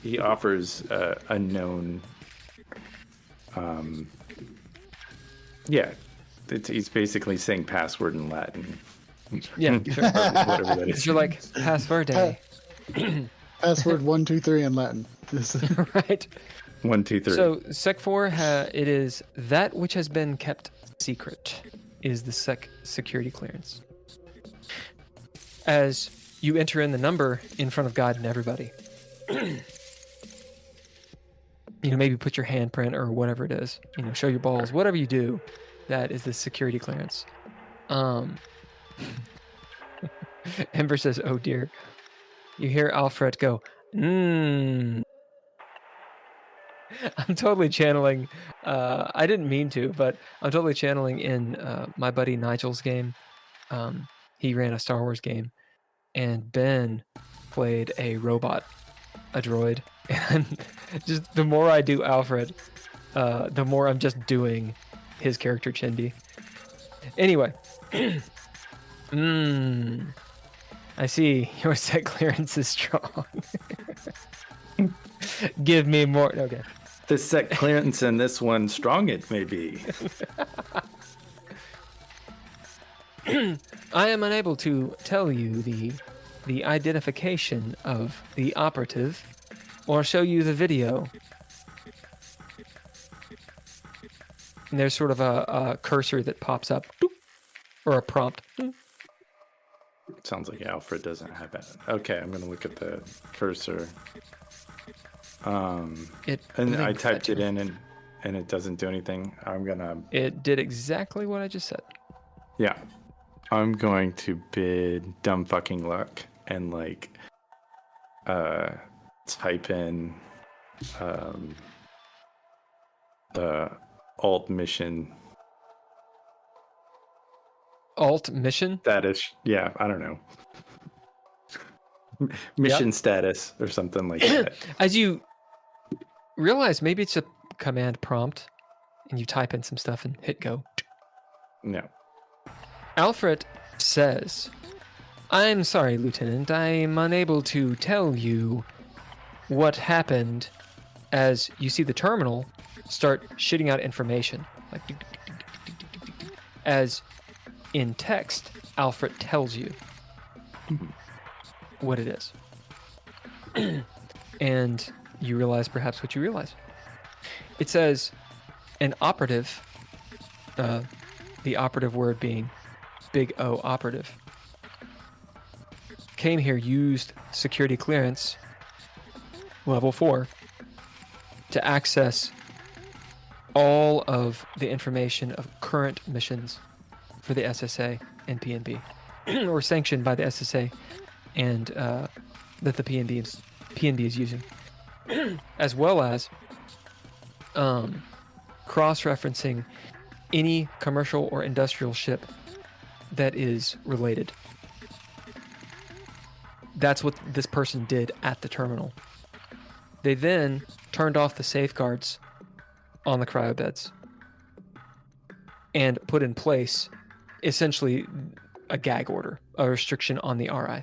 he offers a known he's basically saying password in Latin. Yeah, sure. Whatever that is. You're like password. Password 123 in Latin. Right. 1, 2, 3. So sec 4 it is that which has been kept secret is the sec security clearance. As you enter in the number in front of God and everybody, maybe put your handprint or whatever it is. Show your balls. Whatever you do, that is the security clearance. Ember says, "Oh dear." You hear Alfred go, I'm totally channeling. I didn't mean to, but I'm totally channeling in my buddy Nigel's game. He ran a Star Wars game, and Ben played a robot, a droid. And just the more I do Alfred, the more I'm just doing his character Chindi. Anyway. I see your set clearance is strong. Give me more. Okay. The set clearance in this one, strong it may be. I am unable to tell you the identification of the operative or show you the video. And there's sort of a cursor that pops up, or a prompt. Sounds like Alfred doesn't have that. Okay, I'm gonna look at the cursor. And I typed it in and it doesn't do anything. It did exactly what I just said. Yeah. I'm going to bid dumb fucking luck and type in alt mission Alt mission. status. Yeah, I don't know. Mission status or something like that. As you realize, maybe it's a command prompt, and you type in some stuff and hit go. No. Alfred says, "I'm sorry, Lieutenant. I'm unable to tell you what happened." As you see the terminal start shitting out information, like as in text, Alfred tells you what it is, and you realize perhaps what you realize. It says, an operative, the operative word being big O operative, came here, used security clearance level 4 to access all of the information of current missions for the SSA and PNB, or sanctioned by the SSA and that the PNB is using, as well as cross-referencing any commercial or industrial ship that is related. That's what this person did at the terminal. They then turned off the safeguards on the cryobeds and put in place essentially a gag order, a restriction on the RI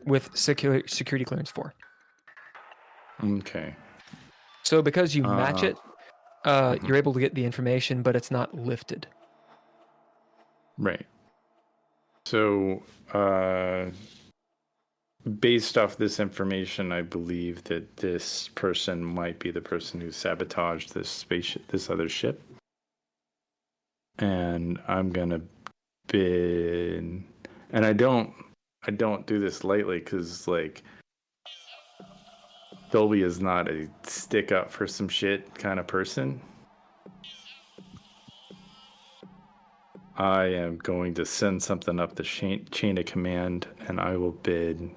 with security clearance 4. Okay. So because you match it, you're able to get the information, but it's not lifted. Right. So, based off this information, I believe that this person might be the person who sabotaged this spaceship, this other ship. And I'm gonna bid, and I don't do this lightly because like Dolby is not a stick up for some shit kind of person. I am going to send something up the chain of command, and I will bid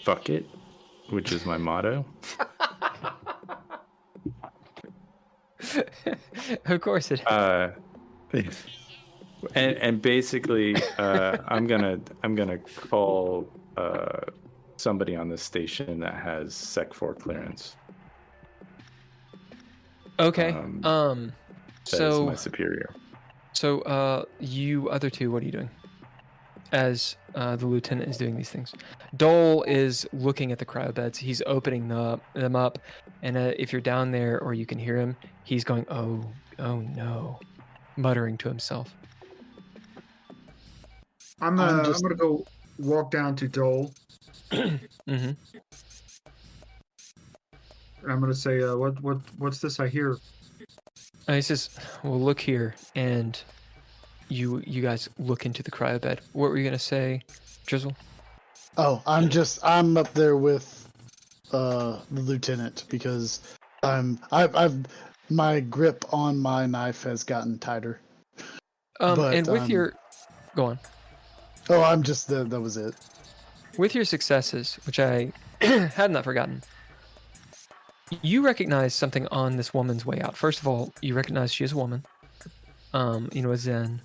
fuck it, which is my motto. Of course it. And basically, I'm gonna call somebody on this station that has Sec 4 clearance. Okay. That is So my superior. So, you other two, what are you doing? As the lieutenant is doing these things, Dole is looking at the cryobeds. He's opening them up, and if you're down there or you can hear him, he's going, "Oh no," muttering to himself. I'm gonna go walk down to Dole. Mm-hmm. And I'm gonna say, what's this I hear? He says, "Well, look here," and you guys look into the cryobed. What were you gonna say, Drizzle? Oh, I'm up there with the lieutenant because I've my grip on my knife has gotten tighter. And with your, go on. Oh, I'm just that was it. With your successes, which I had not forgotten, you recognize something on this woman's way out. First of all, you recognize she is a woman. A Zen.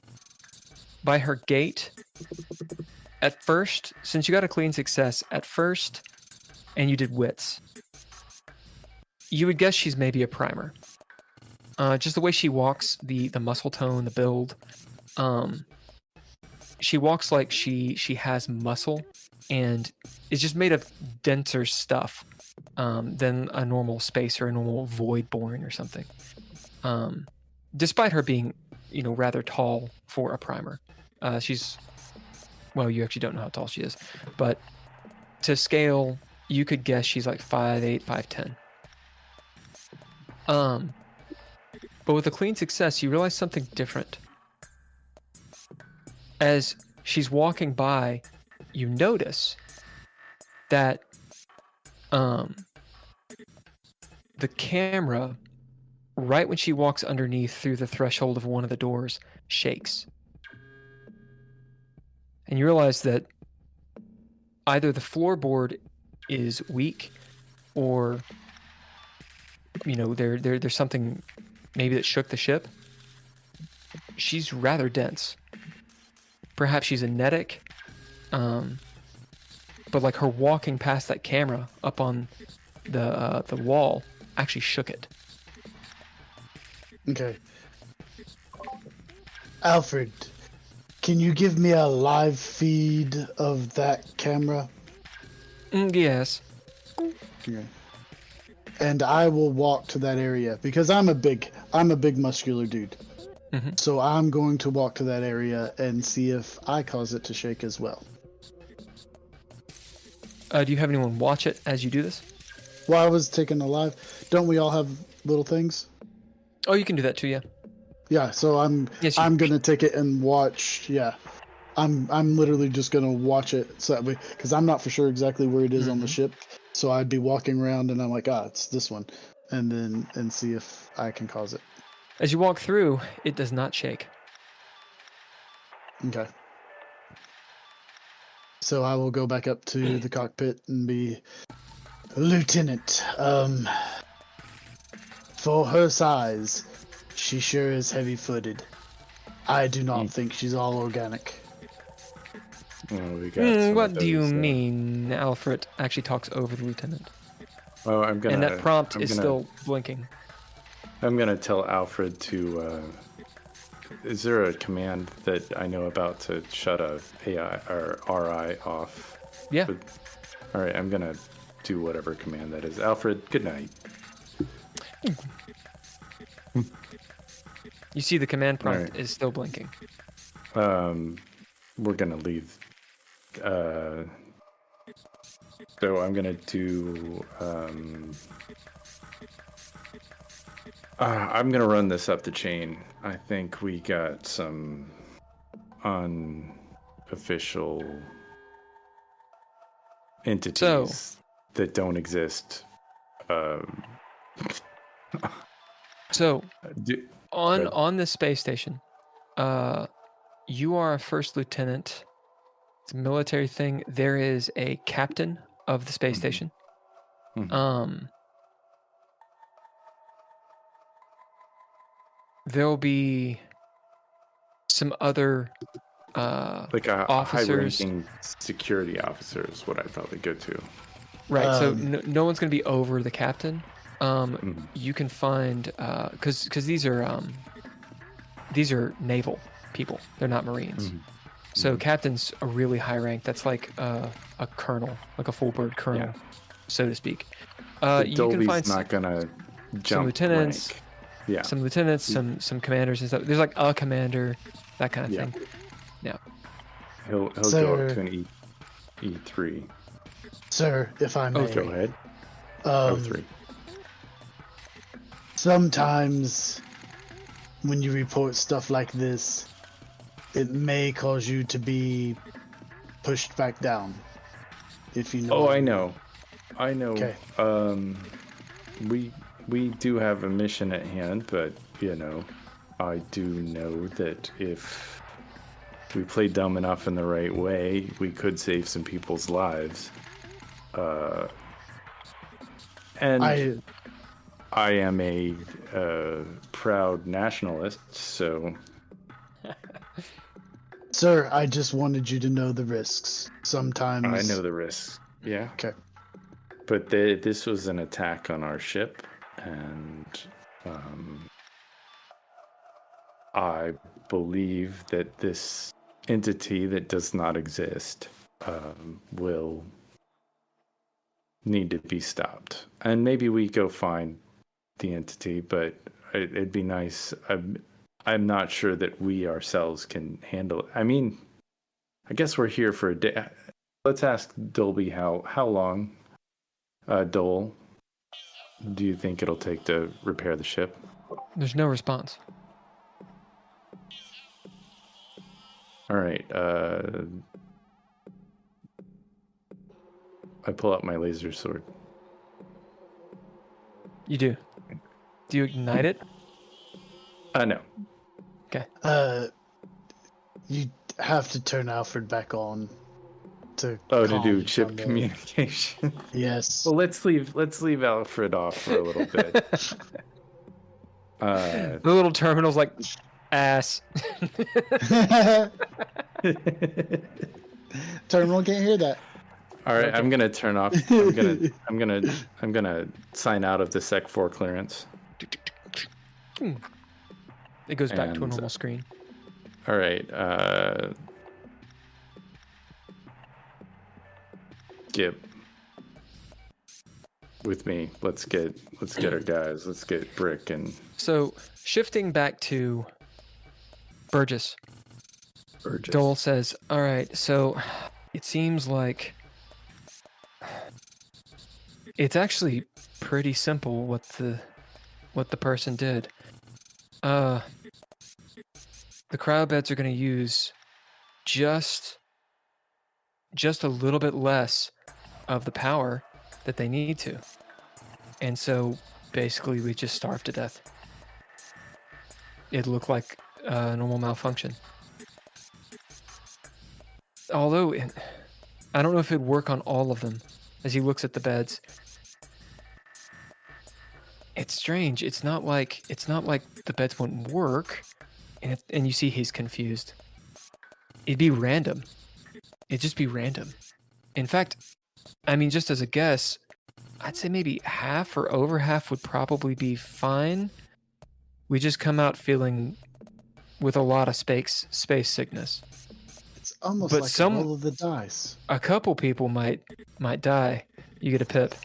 By her gait, at first, since you got a clean success, at first, and you did wits, you would guess she's maybe a primer. Just the way she walks, the muscle tone, the build, she walks like she has muscle and is just made of denser stuff than a normal space or a normal void-born or something. Despite her being, rather tall for a primer. She's, well, you actually don't know how tall she is, but to scale, you could guess she's like 5'8", 5'10". But with a clean success, you realize something different. As she's walking by, you notice that the camera, right when she walks underneath through the threshold of one of the doors, shakes. And you realize that either the floorboard is weak or there's something maybe that shook the ship. She's rather dense. Perhaps she's enetic, but like her walking past that camera up on the wall actually shook it. Okay. Alfred, can you give me a live feed of that camera? Yes. Okay. And I will walk to that area because I'm a big muscular dude. Mm-hmm. So I'm going to walk to that area and see if I cause it to shake as well. Do you have anyone watch it as you do this? While I was taking a live, don't we all have little things? Oh, you can do that too, yeah. Yeah, so I'm gonna take it and watch. Yeah, I'm literally just gonna watch it so that way, because I'm not for sure exactly where it is on the ship. So I'd be walking around and I'm like, it's this one, and see if I can cause it. As you walk through, it does not shake. Okay. So I will go back up to the cockpit and be, Lieutenant, for her size, she sure is heavy-footed. I do not think she's all organic. Oh, we got some what of do you those, mean? Alfred actually talks over the lieutenant. Oh, I'm gonna. And that prompt is gonna, still blinking. I'm gonna tell Alfred to. Is there a command that I know about to shut a AI or RI off? Yeah. All right, I'm gonna do whatever command that is. Alfred, good night. You see the command prompt Right. is still blinking. We're gonna leave. So I'm gonna do. I'm gonna run this up the chain. I think we got some unofficial entities that don't exist. So Do, on this space station, you are a first lieutenant. It's a military thing. There is a captain of the space station. There'll be some other like a officers. high-ranking security officer is what I'd probably go to. Right. So no one's going to be over the captain. You can find because these are naval people. They're not Marines. So captain's a really high rank. That's like a colonel, like a full bird colonel, so to speak. You Dolby's can find not gonna jump some lieutenants. rank. Yeah. Some lieutenants, some commanders and stuff. There's like a commander, that kind of thing. Yeah. He'll go up to an E3. Sir, if I may. Go ahead. O3. Sometimes when you report stuff like this, it may cause you to be pushed back down. If you know. Oh, I know. Okay. We do have a mission at hand, but I do know that if we play dumb enough in the right way, we could save some people's lives. And I am a proud nationalist, so. Sir, I just wanted you to know the risks. Sometimes. I know the risks. Yeah. Okay. But this was an attack on our ship, and I believe that this entity that does not exist will need to be stopped. And maybe we go find the entity, but it'd be nice. I'm not sure that we ourselves can handle it. I mean, I guess we're here for a day. Let's ask Dolby how long, Dole, do you think it'll take to repair the ship? There's no response. All right. I pull out my laser sword. You do. Do you ignite it? No. Okay. You have to turn Alfred back on. to to calm do down chip the- communication. Yes. Well, let's leave Alfred off for a little bit. The little terminal's like ass. Terminal can't hear that. All right, Okay. I'm gonna turn off. I'm gonna sign out of the Sec 4 clearance. It goes back to a And, normal screen. All right, Skip with me. Let's get our guys. Let's get Brick and So shifting back to Burgess, Burgess. Dole says, "All right, so it seems like it's actually pretty simple what the person did. The cryo beds are going to use just a little bit less of the power that they need to, and so basically we just starve to death. It looked like a normal malfunction." Although, I don't know if it'd work on all of them. As he looks at the beds, it's strange. It's not like the beds wouldn't work, and you see he's confused. It'd be random. It'd just be random. In fact, I mean, just as a guess, I'd say maybe half or over half would probably be fine. We just come out feeling with a lot of space sickness. It's almost But like some- a roll of the dice. A couple people might die. You get a pip.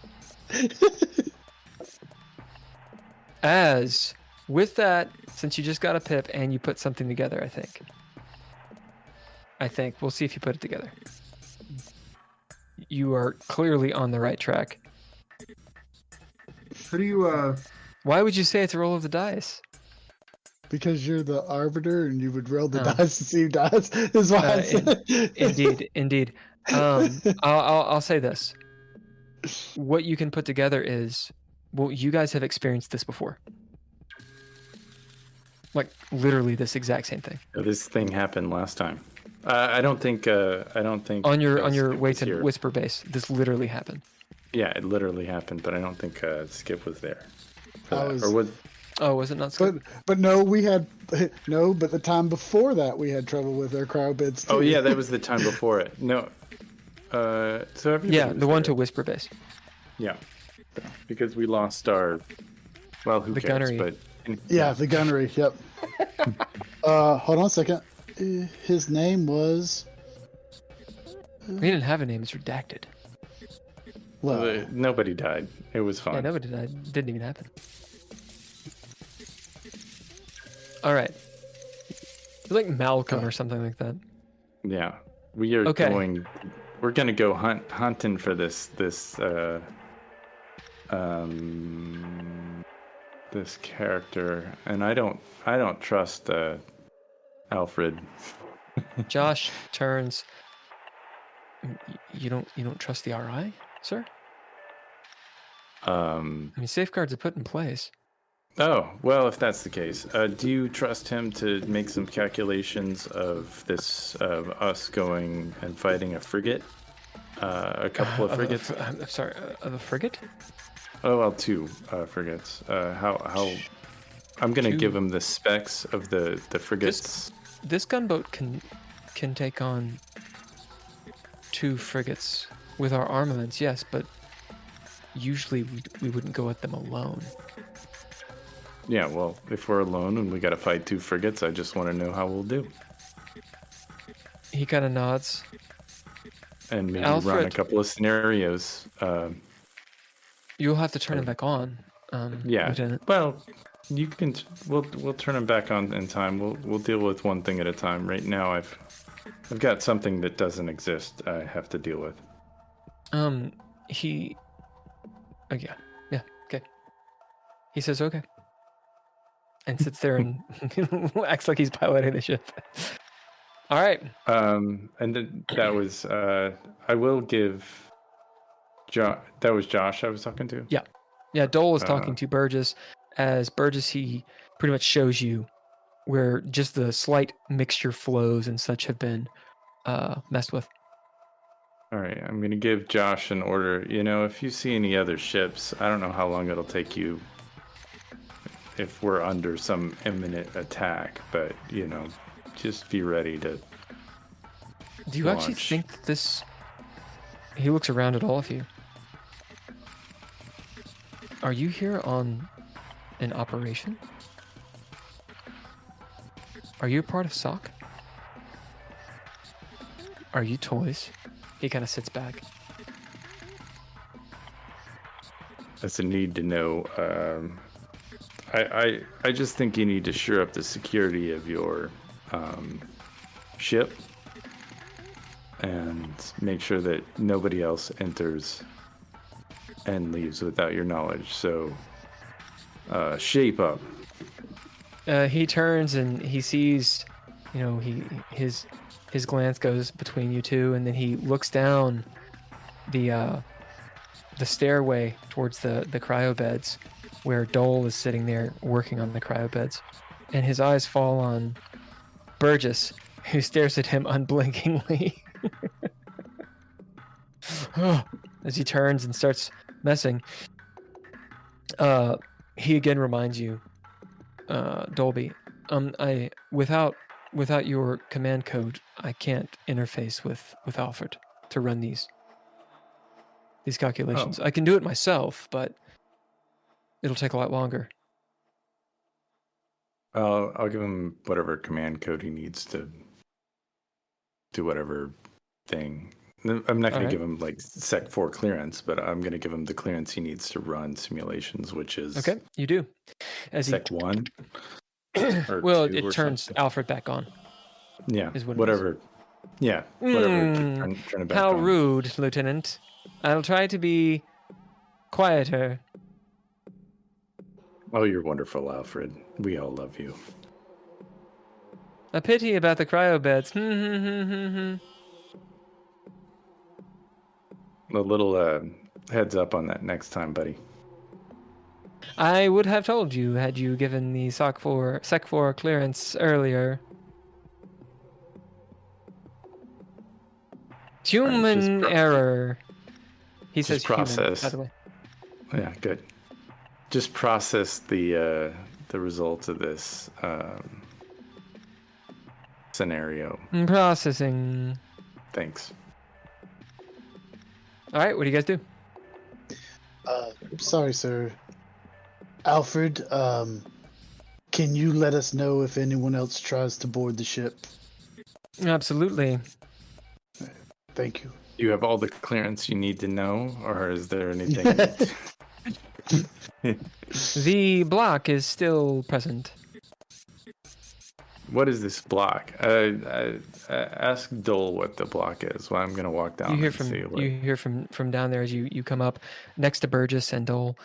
As with that, since you just got a pip and you put something together, I think we'll see if you put it together. You are clearly on the right track. Who do you Why would you say it's a roll of the dice? Because you're the arbiter and you would roll the Oh. dice to see who dies. Is why I said. Indeed. I'll say this. What you can put together is, well, you guys have experienced this before. Like literally this exact same thing. This thing happened last time. I don't think. On your Skip way was to here. Whisper Base, this literally happened. Yeah, it literally happened, but I don't think Skip was there. for I that. was- Or was Oh, was it not Skip? But no, we had no. But the time before that, we had trouble with our cryo beds too. Oh yeah, that was the time before it. No. So everybody Yeah, was the one there. to Whisper Base. Yeah, because we lost our. Well, who The cares? gunnery. But Yeah, the gunnery. Yep. Hold on a second. His name was. We didn't have a name. It's redacted. Well, nobody died. It was fine. Yeah, nobody died. It didn't even happen. All right. It's like Malcolm or something like that. Yeah, we are Okay. going. We're gonna go hunting for this character, and I don't trust Alfred. Josh turns. You don't trust the RI, sir? I mean, safeguards are put in place. Oh, well, if that's the case, do you trust him to make some calculations of us going and fighting a frigate? A couple of frigates? I'm sorry, of a frigate? Oh, well, two frigates. How? I'm gonna give him the specs of the frigates. This gunboat can take on 2 frigates with our armaments, yes, but usually we wouldn't go at them alone. Yeah, well, if we're alone and we gotta fight 2 frigates, I just want to know how we'll do, He kind of nods. and maybe run a Alfred. couple of scenarios. You'll have to turn him back on. Yeah. Lieutenant. Well, you can. We'll turn him back on in time. We'll deal with one thing at a time. Right now, I've got something that doesn't exist. I have to deal with. He. Oh, yeah, okay. He says okay, and sits there and acts like he's piloting the ship. All right. And then that was. I will give. That was Josh I was talking to. Yeah, Dole is talking to Burgess. As Burgess, he pretty much shows you where just the slight mixture flows and such have been messed with. All right, I'm gonna give Josh an order. You know, if you see any other ships, I don't know how long it'll take you if we're under some imminent attack, but you know, just be ready to. Do you actually launch. think this? He looks around at all of you. Are you here on an operation? Are you a part of SOC? Are you toys? He kind of sits back. That's a need to know. I just think you need to shore up the security of your ship and make sure that nobody else enters and leaves without your knowledge. So shape up. He turns and he sees, you know, his glance goes between you two, and then he looks down the stairway towards the cryo beds, where Dole is sitting there working on the cryo beds, and his eyes fall on Burgess, who stares at him unblinkingly as he turns and starts messing. He again reminds you, Dolby, I without your command code, I can't interface with Alfred to run these calculations. Oh. I can do it myself, but it'll take a lot longer. I'll give him whatever command code he needs to do whatever thing. I'm not going to give him like Sec 4 clearance, but I'm going to give him the clearance he needs to run simulations, which is Okay, you do. As Sec 1. Well, it turns Alfred back on. Yeah, is what it whatever. Yeah, whatever. Turn it back How on. rude, Lieutenant. I'll try to be quieter. Oh, you're wonderful, Alfred. We all love you. A pity about the cryo beds. A little heads up on that next time, buddy. I would have told you had you given the Sec 4 clearance earlier. Human error. He says process. human, by the way. Yeah, good. Just process the results of this scenario. Processing. Thanks. All right, what do you guys do? Sorry, sir. Alfred, can you let us know if anyone else tries to board the ship? Absolutely. Thank you. You have all the clearance you need to know, or is there anything? The block is still present. What is this block? Ask Dole what the block is. Well, I'm gonna walk down. You hear from down there as you come up next to Burgess and Dole.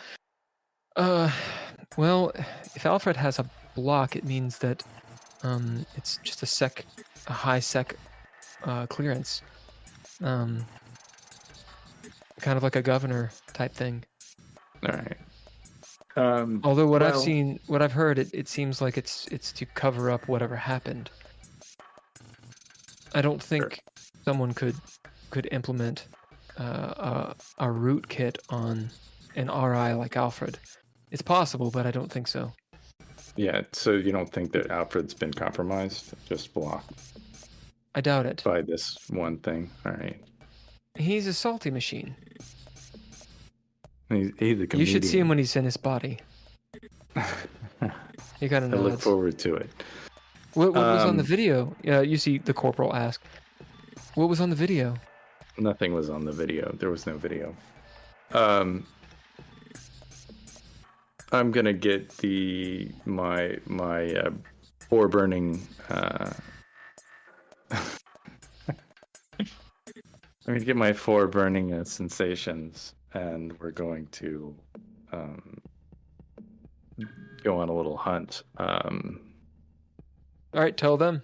Well, if Alfred has a block, it means that it's just a high sec clearance, kind of like a governor type thing. All right. Although what I've heard, it seems like it's to cover up whatever happened. I don't think someone could implement a rootkit on an RI like Alfred. It's possible, but I don't think so. Yeah, so you don't think that Alfred's been compromised? Just blocked I doubt it. by this one thing? All right. He's a salty machine. He's a comedian. You should see him when he's in his body. He kind of I nods. look forward to it. What was on the video? You see the corporal ask. What was on the video? Nothing was on the video. There was no video. I'm gonna get my ore burning. I'm gonna get my 4 burning sensations, and we're going to go on a little hunt. All right, tell them.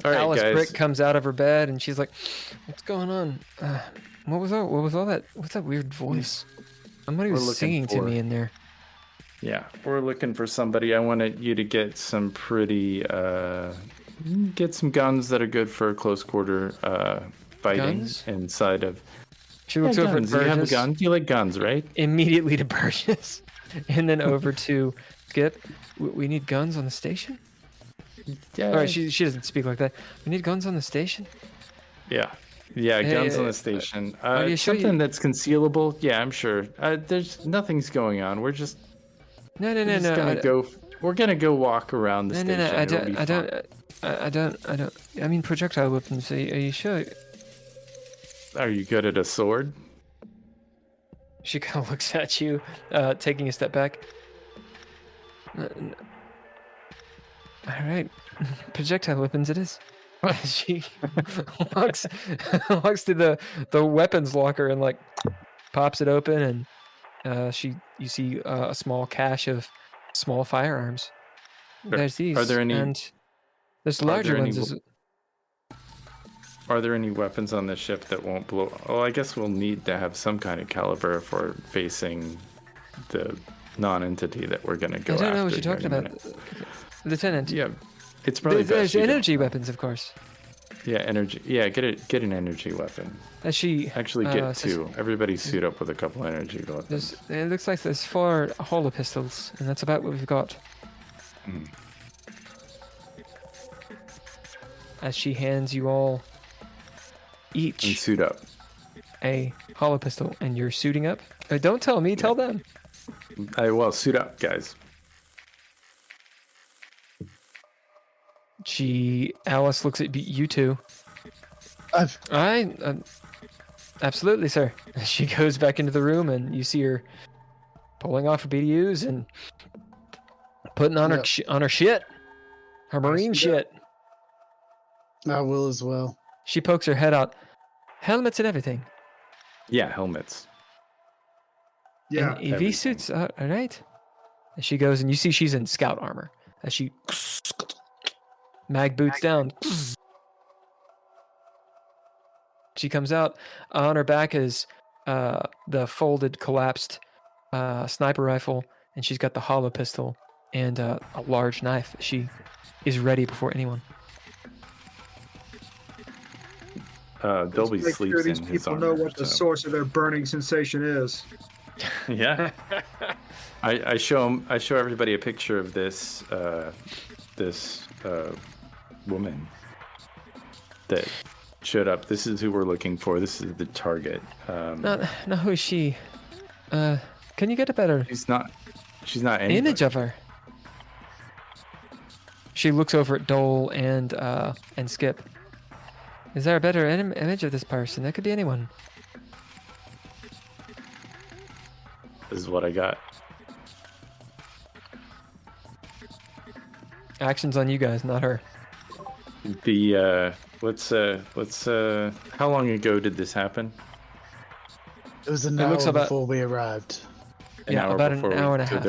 All right, Alice guys. Brick comes out of her bed and she's like, "What's going on? What was all that? What's that weird voice? Somebody was singing to me in there." Yeah, we're looking for somebody. I wanted you to get some pretty, get some guns that are good for close quarter fighting Guns? inside of. She looks over guns. at You have a Burgess, gun? You like guns, right? immediately to Burgess, and then over to Skip. We need guns on the station? Yeah. All right, she doesn't speak like that. We need guns on the station? Yeah. Yeah, Hey, guns on the station. are you sure Something you- that's concealable. Yeah, I'm sure. There's nothing's going on. We're just No, gonna go. We're gonna go walk around the No, station. no, no, It'll be fun. I don't. I mean, projectile weapons. Are you sure? Are you good at a sword? She kind of looks at you, taking a step back. All right, projectile weapons. It is. She walks to the weapons locker and like pops it open, and you see a small cache of small firearms. There's these. Are there any? And there's are larger there any ones. Are there any weapons on the ship that won't blow? Oh, I guess we'll need to have some kind of caliber if we're facing the non-entity that we're gonna go I after. don't know what you're here talking in a about, minute. Lieutenant. Yeah, it's probably There's best you don't- energy weapons, of course. Yeah, energy. Yeah, get an energy weapon. As she Actually, get says- two. Everybody suit up with a couple energy weapons. It looks like there's 4 hollow pistols, and that's about what we've got. Hmm. As she hands you all And each suit up. a hollow pistol, and you're suiting up. Don't tell me, tell them. Well, suit up, guys. Alice looks at you two. Absolutely, sir. She goes back into the room, and you see her pulling off her BDUs and putting on her shit, her marine shit. I will as well. She pokes her head out, helmets and everything. Yeah, helmets. Yeah. And EV suits, all right. And she goes, and you see she's in scout armor. As she mag boots down. She comes out. On her back is the folded, collapsed sniper rifle, and she's got the hollow pistol and a large knife. She is ready before anyone. Dolby Make sleeps sure these in his people armor. know what the so- source of their burning sensation is. Yeah. I show everybody a picture of this woman that showed up. This is who we're looking for. This is the target. Now, who is she? Can you get a better She's not anybody. image of her? She looks over at Dole and Skip. Is there a better image of this person? That could be anyone. This is what I got. Action's on you guys, not her. The how long ago did this happen? It was an It hour looks about- before we arrived. Yeah, about an hour and a half.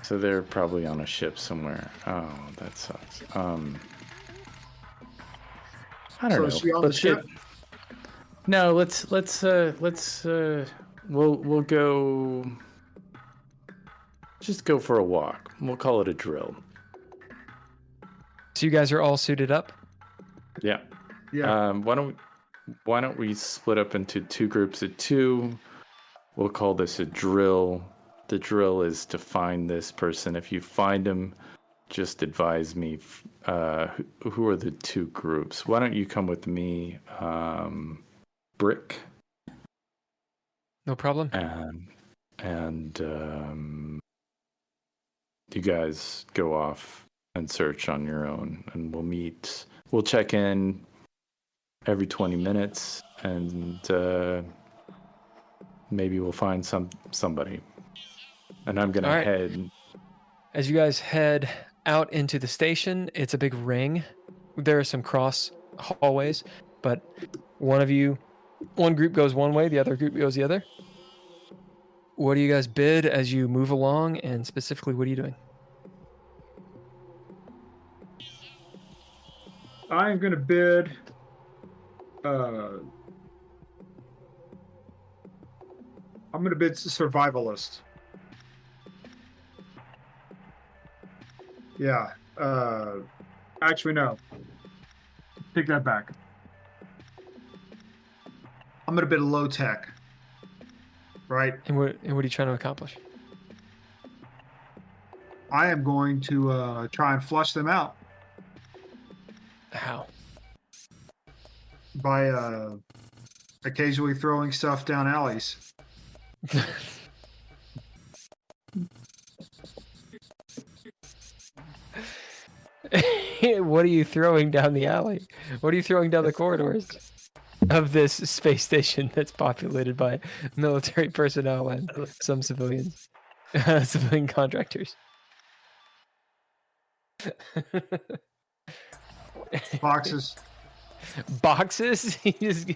So they're probably on a ship somewhere. Oh, that sucks. I don't So know. is she on Let's the ship? No, let's we'll go. Just go for a walk. We'll call it a drill. So you guys are all suited up? Yeah. Yeah. Why don't we split up into 2 groups of 2? We'll call this a drill. The drill is to find this person. If you find him, just advise me. Who are the 2 groups? Why don't you come with me, Brick? No problem. And you guys go off and search on your own, and we'll meet. We'll check in every 20 minutes, and maybe we'll find somebody. And I'm gonna All right. head. As you guys head out into the station, it's a big ring. There are some cross hallways, but one group goes one way, the other group goes the other. What do you guys bid as you move along, and specifically, what are you doing? I am going to bid. I'm going to bid survivalist. Yeah. Actually, no. Take that back. I'm a bit low tech, right? And what are you trying to accomplish? I am going to try and flush them out How? by occasionally throwing stuff down alleys. What are you throwing down the alley? What are you throwing down the corridors of this space station that's populated by military personnel and some civilians, civilian contractors? Boxes. Boxes? He just...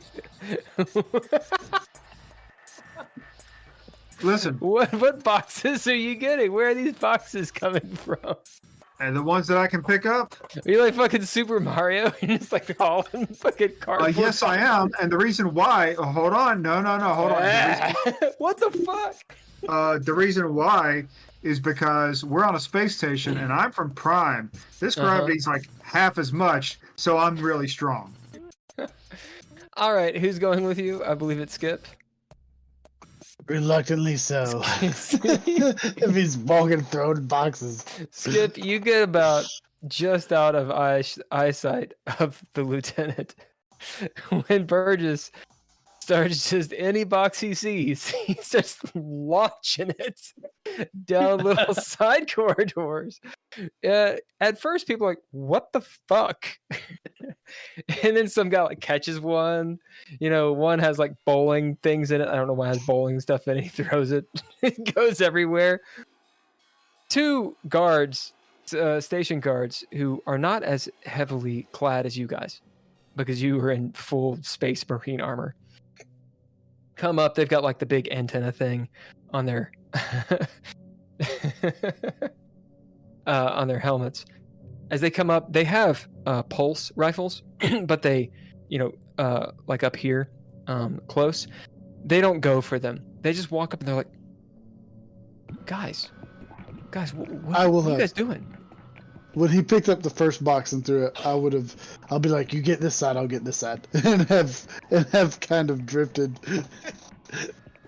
Listen, What boxes are you getting? Where are these boxes coming from? and the ones that I can pick up. Are you like fucking Super Mario? You're just like hauling fucking cardboard. Yes, I am. And the reason why, hold on. No, hold on. What the fuck? The reason why is because we're on a space station and I'm from Prime. This gravity's like half as much, so I'm really strong. All right, who's going with you? I believe it's Skip. Reluctantly so. If he's walking throwing boxes. Skip, you get about just out of eyesight of the lieutenant when Burgess starts just any box he sees, he starts launching it down little side corridors. At first, people are like, "What the fuck?" And then some guy like catches one. You know, one has like bowling things in it. I don't know why it has bowling stuff in it. He throws it. It goes everywhere. Two guards, station guards, who are not as heavily clad as you guys, because you were in full space marine armor, come up. They've got like the big antenna thing on their on their helmets. As they come up, they have pulse rifles, but they, like up here, close, they don't go for them. They just walk up and they're like, guys, what are you guys doing? When he picked up the first box and threw it, I'll be like, you get this side, I'll get this side, and have kind of drifted.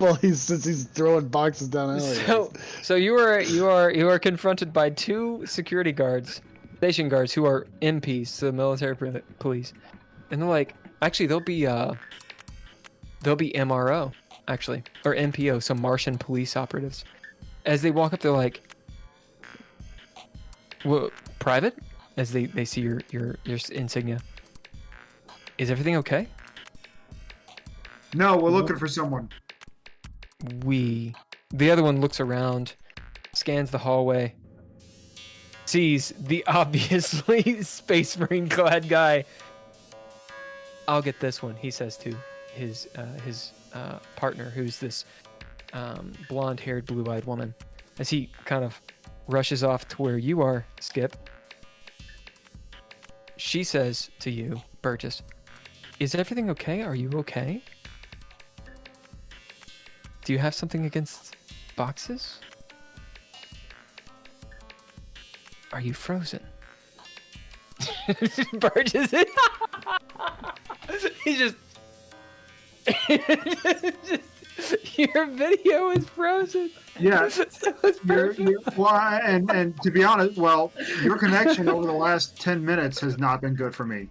Well, since he's throwing boxes down alleyways. So you are confronted by two security guards, station guards, who are MPs, so military police, and they're like, actually, they'll be MRO, actually, or MPO, some Martian police operatives. As they walk up, they're like, "Well, private?" As they see your insignia. Is everything okay? No, we're looking for someone. The other one looks around, scans the hallway, sees the obviously space marine clad guy. I'll get this one, he says to his partner, who's this blonde-haired, blue-eyed woman. As he kind of rushes off to where you are, Skip, she says to you, Burgess, "Is everything okay? Are you okay? Do you have something against boxes? Are you frozen?" Burgess, he just your video is frozen. Yeah, Perfect. Why? And to be honest, well, your connection over the last 10 minutes has not been good for me.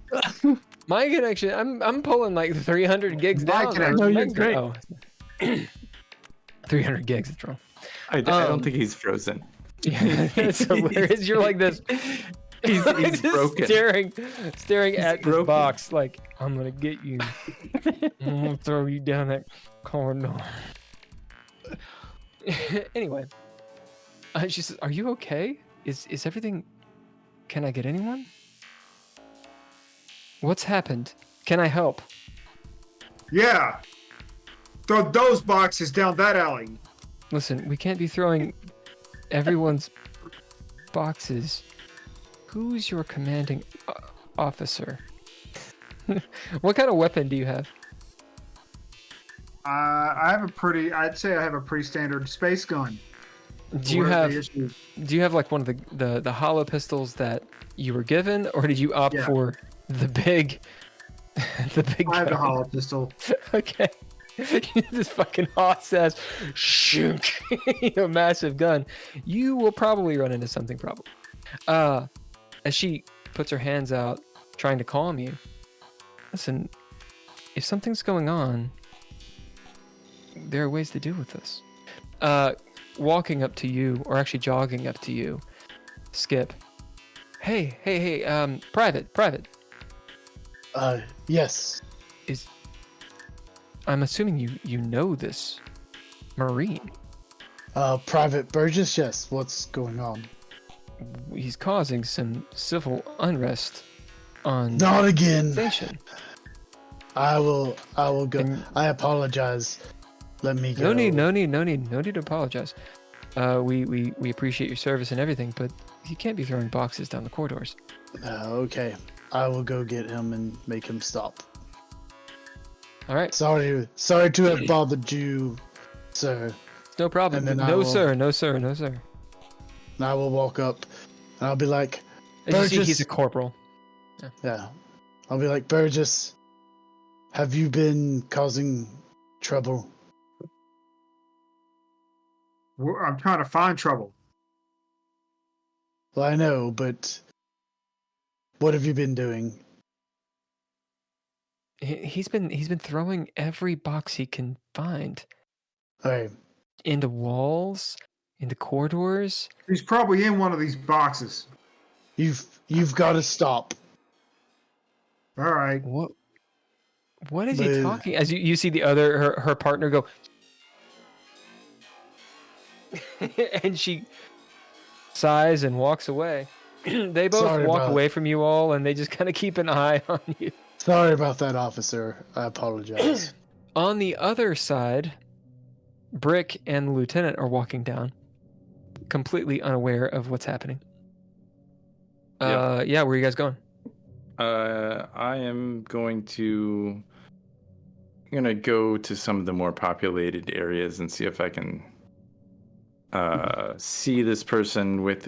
My connection, I'm pulling like 300 gigs My down. connection- No, you're great. Oh. 300 gigs, it's wrong. I don't think he's frozen. Yeah, that's hilarious. You're like this. He's Just broken. staring at this broken. box like, I'm gonna get you. I'm gonna throw you down that corridor. Anyway, she says, "Are you okay? Is everything? Can I get anyone? What's happened? Can I help?" Yeah. Throw those boxes down that alley. Listen, we can't be throwing everyone's boxes. Who's your commanding officer? What kind of weapon do you have? I'd say I have a pretty standard space gun. Do you have like one of the hollow pistols that you were given, or did you opt Yeah. for the big The big I have the gun. hollow pistol. Okay. This fucking hot ass shoot, a massive gun. You will probably run into something. Probably. As she puts her hands out, trying to calm you. Listen, if something's going on, there are ways to deal with this. Walking up to you, or actually jogging up to you, Skip. Hey, Private. Yes. I'm assuming you know this Marine. Private Burgess, yes. What's going on? He's causing some civil unrest on Not again. station. I will go. And- I apologize. Let me go. No need to apologize. We appreciate your service and everything, but you can't be throwing boxes down the corridors. Okay. I will go get him and make him stop. All right, Sorry to have bothered you, sir. no problem. And then I No will- sir. And I will walk up and I'll be like, As you see, Burgess. he's a corporal. Yeah. I'll be like, Burgess, have you been causing trouble? I'm trying to find trouble. Well, I know, but what have you been doing? He's been throwing every box he can find Okay. into walls, into corridors. He's probably in one of these boxes. You've got to stop. All right. What is he But- talking? As you see the other her partner go, and she sighs and walks away. They both Sorry walk about- away from you all, and they just kind of keep an eye on you. Sorry about that, officer. I apologize. On the other side, Brick and the lieutenant are walking down, completely unaware of what's happening. Yeah, where are you guys going? I am going to. I'm gonna go to some of the more populated areas and see if I can see this person with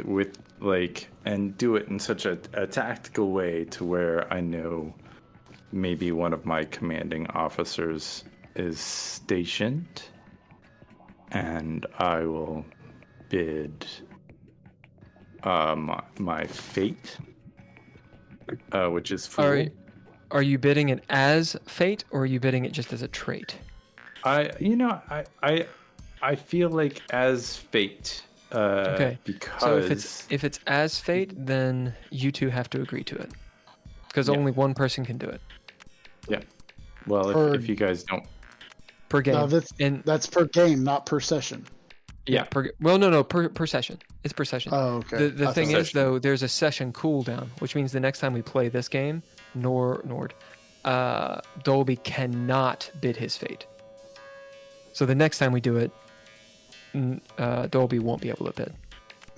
like, and do it in such a tactical way to where I know maybe one of my commanding officers is stationed, and I will bid my fate, which is fool. Are you bidding it as fate, or are you bidding it just as a trait? I feel like as fate. Okay. Because So if it's as fate, then you two have to agree to it, because Yeah. only one person can do it well, Per- if you guys don't, per game. No, that's per game, not per session. Yeah. Per session. It's per session. Oh, okay. The I thing thought- is, though, there's a session cooldown, which means the next time we play this game, Nord, Dolby cannot bid his fate. So the next time we do it, Dolby won't be able to bid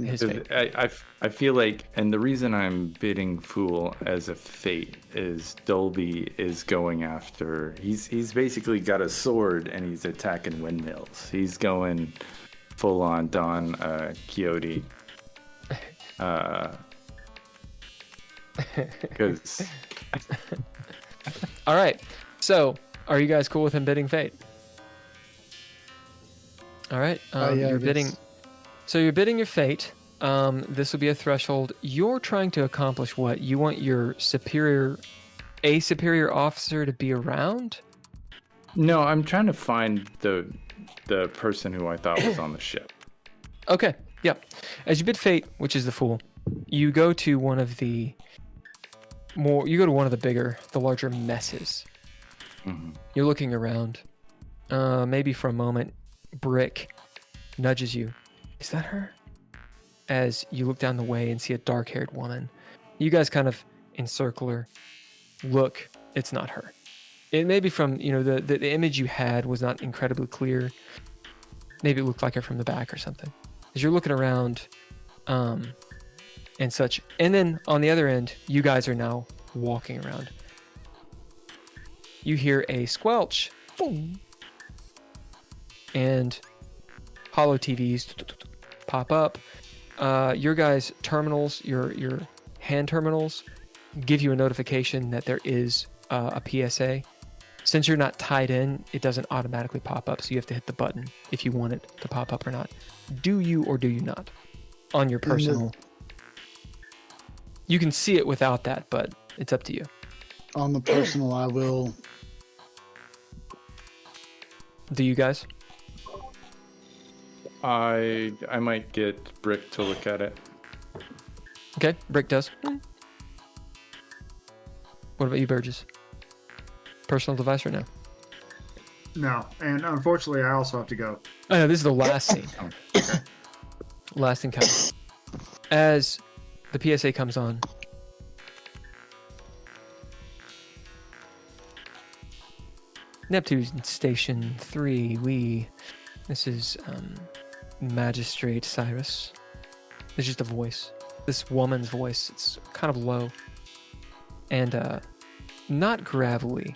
his fate. I feel like, and the reason I'm bidding fool as a fate is Dolby is going after. He's basically got a sword and he's attacking windmills. He's going full on Don Quixote. Because All right. So, are you guys cool with him bidding fate? All right. Yeah, You're I bidding. guess. So you're bidding your fate. This will be a threshold. You're trying to accomplish what? You want your superior officer to be around? no, I'm trying to find the person who I thought was on the ship. Okay. Yep. As you bid fate, which is the fool, you go to one of the larger messes. Mhm. You're looking around. Maybe for a moment, Brick nudges you. Is that her? As you look down the way and see a dark-haired woman. You guys kind of encircle her. Look, it's not her. It may be from, the image you had was not incredibly clear. Maybe it looked like her from the back or something. As you're looking around, and such. And then on the other end, you guys are now walking around. You hear a squelch. Boom. And hollow TVs pop up. Your guys' terminals, your hand terminals, give you a notification that there is a PSA. Since you're not tied in, it doesn't automatically pop up, so you have to hit the button if you want it to pop up or not. Do you or do you not? On your personal. You can see it without that, but it's up to you. On the personal, I will. Do you guys? I might get Brick to look at it. Okay, Brick does. What about you, Burgess? Personal device or no? No, and unfortunately, I also have to go. Oh no, this is the last scene. Okay. Last encounter. As the PSA comes on, Neptune Station 3, this is Magistrate Cyrus. It's just a voice. This woman's voice. It's kind of low. And not gravelly,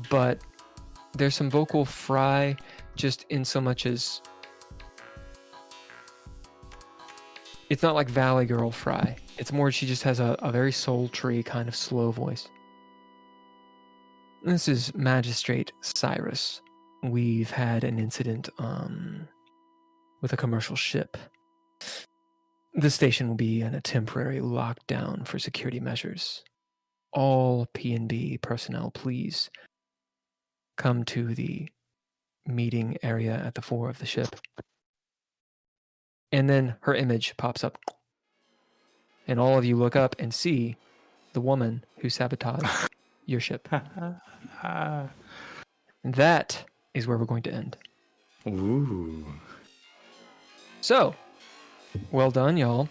but there's some vocal fry just in so much as it's not like Valley Girl fry. It's more she just has a very sultry kind of slow voice. This is Magistrate Cyrus. We've had an incident with a commercial ship. The station will be in a temporary lockdown for security measures. All P&B personnel, please come to the meeting area at the fore of the ship. And then her image pops up. And all of you look up and see the woman who sabotaged your ship. And that is where we're going to end. Ooh. So, well done, y'all.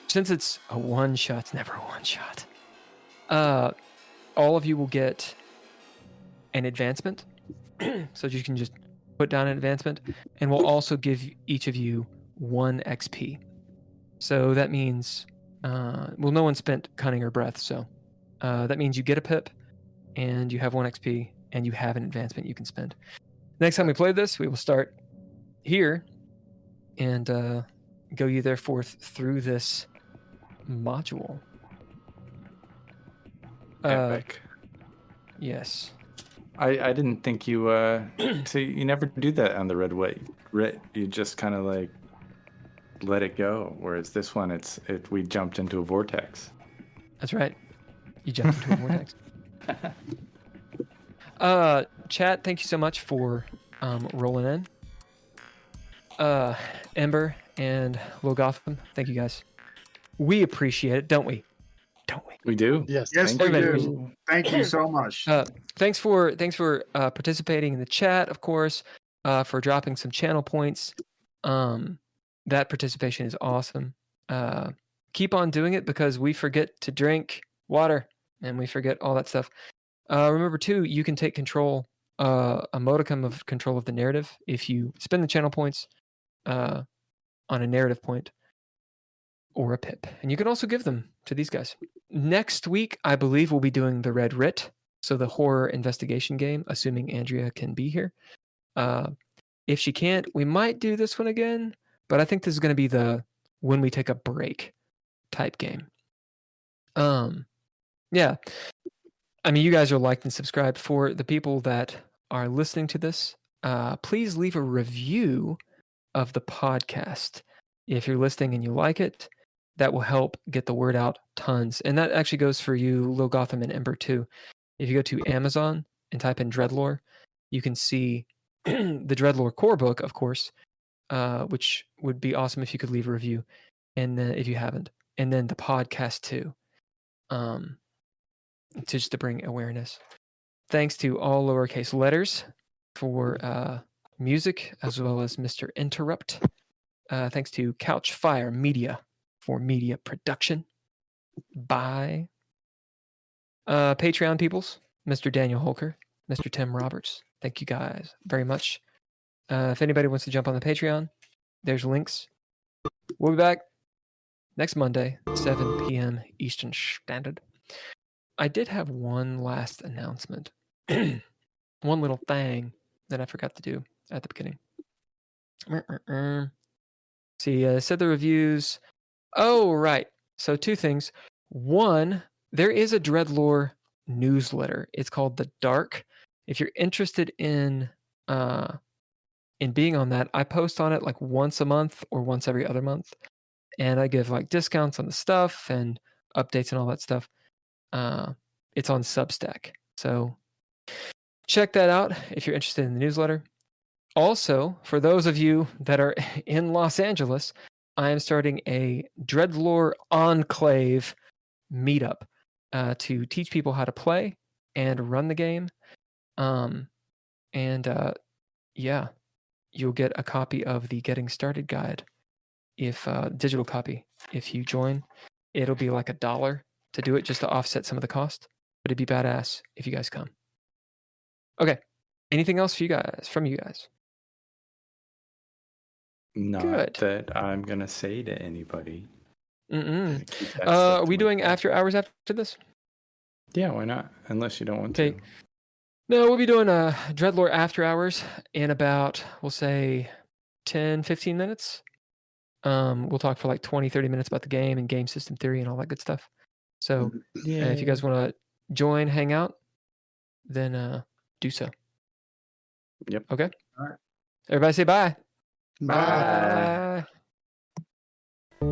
Since it's a one-shot, it's never a one-shot. All of you will get an advancement. So you can just put down an advancement. And we'll also give each of you 1 XP. So that means, well, no one spent cunning or breath, so that means you get a pip, and you have 1 XP, and you have an advancement you can spend. Next time we play this, we will start here and go you therefore through this module. Epic. Yes. I didn't think you so you never do that on the red way. You just kind of like let it go. Whereas this one, we jumped into a vortex. That's right. You jumped into a vortex. Chat, thank you so much for rolling in. Ember and Low Gotham, thank you guys. We appreciate it, don't we? Don't we? We do. Yes. Yes, Thank we you. do. Thank you so much. Thanks for participating in the chat, of course, for dropping some channel points. That participation is awesome. Keep on doing it because we forget to drink water and we forget all that stuff. Remember too, you can take control, a modicum of control of the narrative if you spend the channel points on a narrative point or a pip. And you can also give them to these guys. Next week, I believe we'll be doing the Red Writ, so the horror investigation game, assuming Andrea can be here. If she can't, we might do this one again, but I think this is going to be the when we take a break type game. Yeah. I mean, you guys are liked and subscribed. For the people that are listening to this, please leave a review of the podcast. If you're listening and you like it, that will help get the word out tons. And that actually goes for you, Low Gotham and Ember too. If you go to Amazon and type in DreadLore, you can see the DreadLore core book, of course, which would be awesome if you could leave a review. And then if you haven't, and then the podcast too, just to bring awareness. Thanks to all lowercase letters for music, as well as Mr. Interrupt. Thanks to Couchfire Media for media production. Bye. Patreon peoples, Mr. Daniel Holker, Mr. Tim Roberts. Thank you guys very much. If anybody wants to jump on the Patreon, there's links. We'll be back next Monday, 7 p.m. Eastern Standard. I did have one last announcement. One little thing that I forgot to do at the beginning. See, said the reviews. Oh, right. So 2 things. One, there is a DreadLore newsletter. It's called The Dark. If you're interested in being on that, I post on it like once a month or once every other month, and I give like discounts on the stuff and updates and all that stuff. It's on Substack, so check that out if you're interested in the newsletter. Also, for those of you that are in Los Angeles, I am starting a DreadLore Enclave meetup to teach people how to play and run the game. Yeah, you'll get a copy of the Getting Started guide, if digital copy. If you join, it'll be like $1 to do it, just to offset some of the cost. But it'd be badass if you guys come. Okay, anything else for you guys? From you guys? Not Good. that I'm gonna say to anybody. Are we doing after hours after this? Yeah, why not? Unless you don't want Okay. to. No, we'll be doing DreadLore after hours in about, we'll say, 10, 15 minutes. We'll talk for like 20, 30 minutes about the game and game system theory and all that good stuff. So if you guys want to join, hang out, then do so. Yep. Okay. All right. Everybody say bye. Bye. Bye.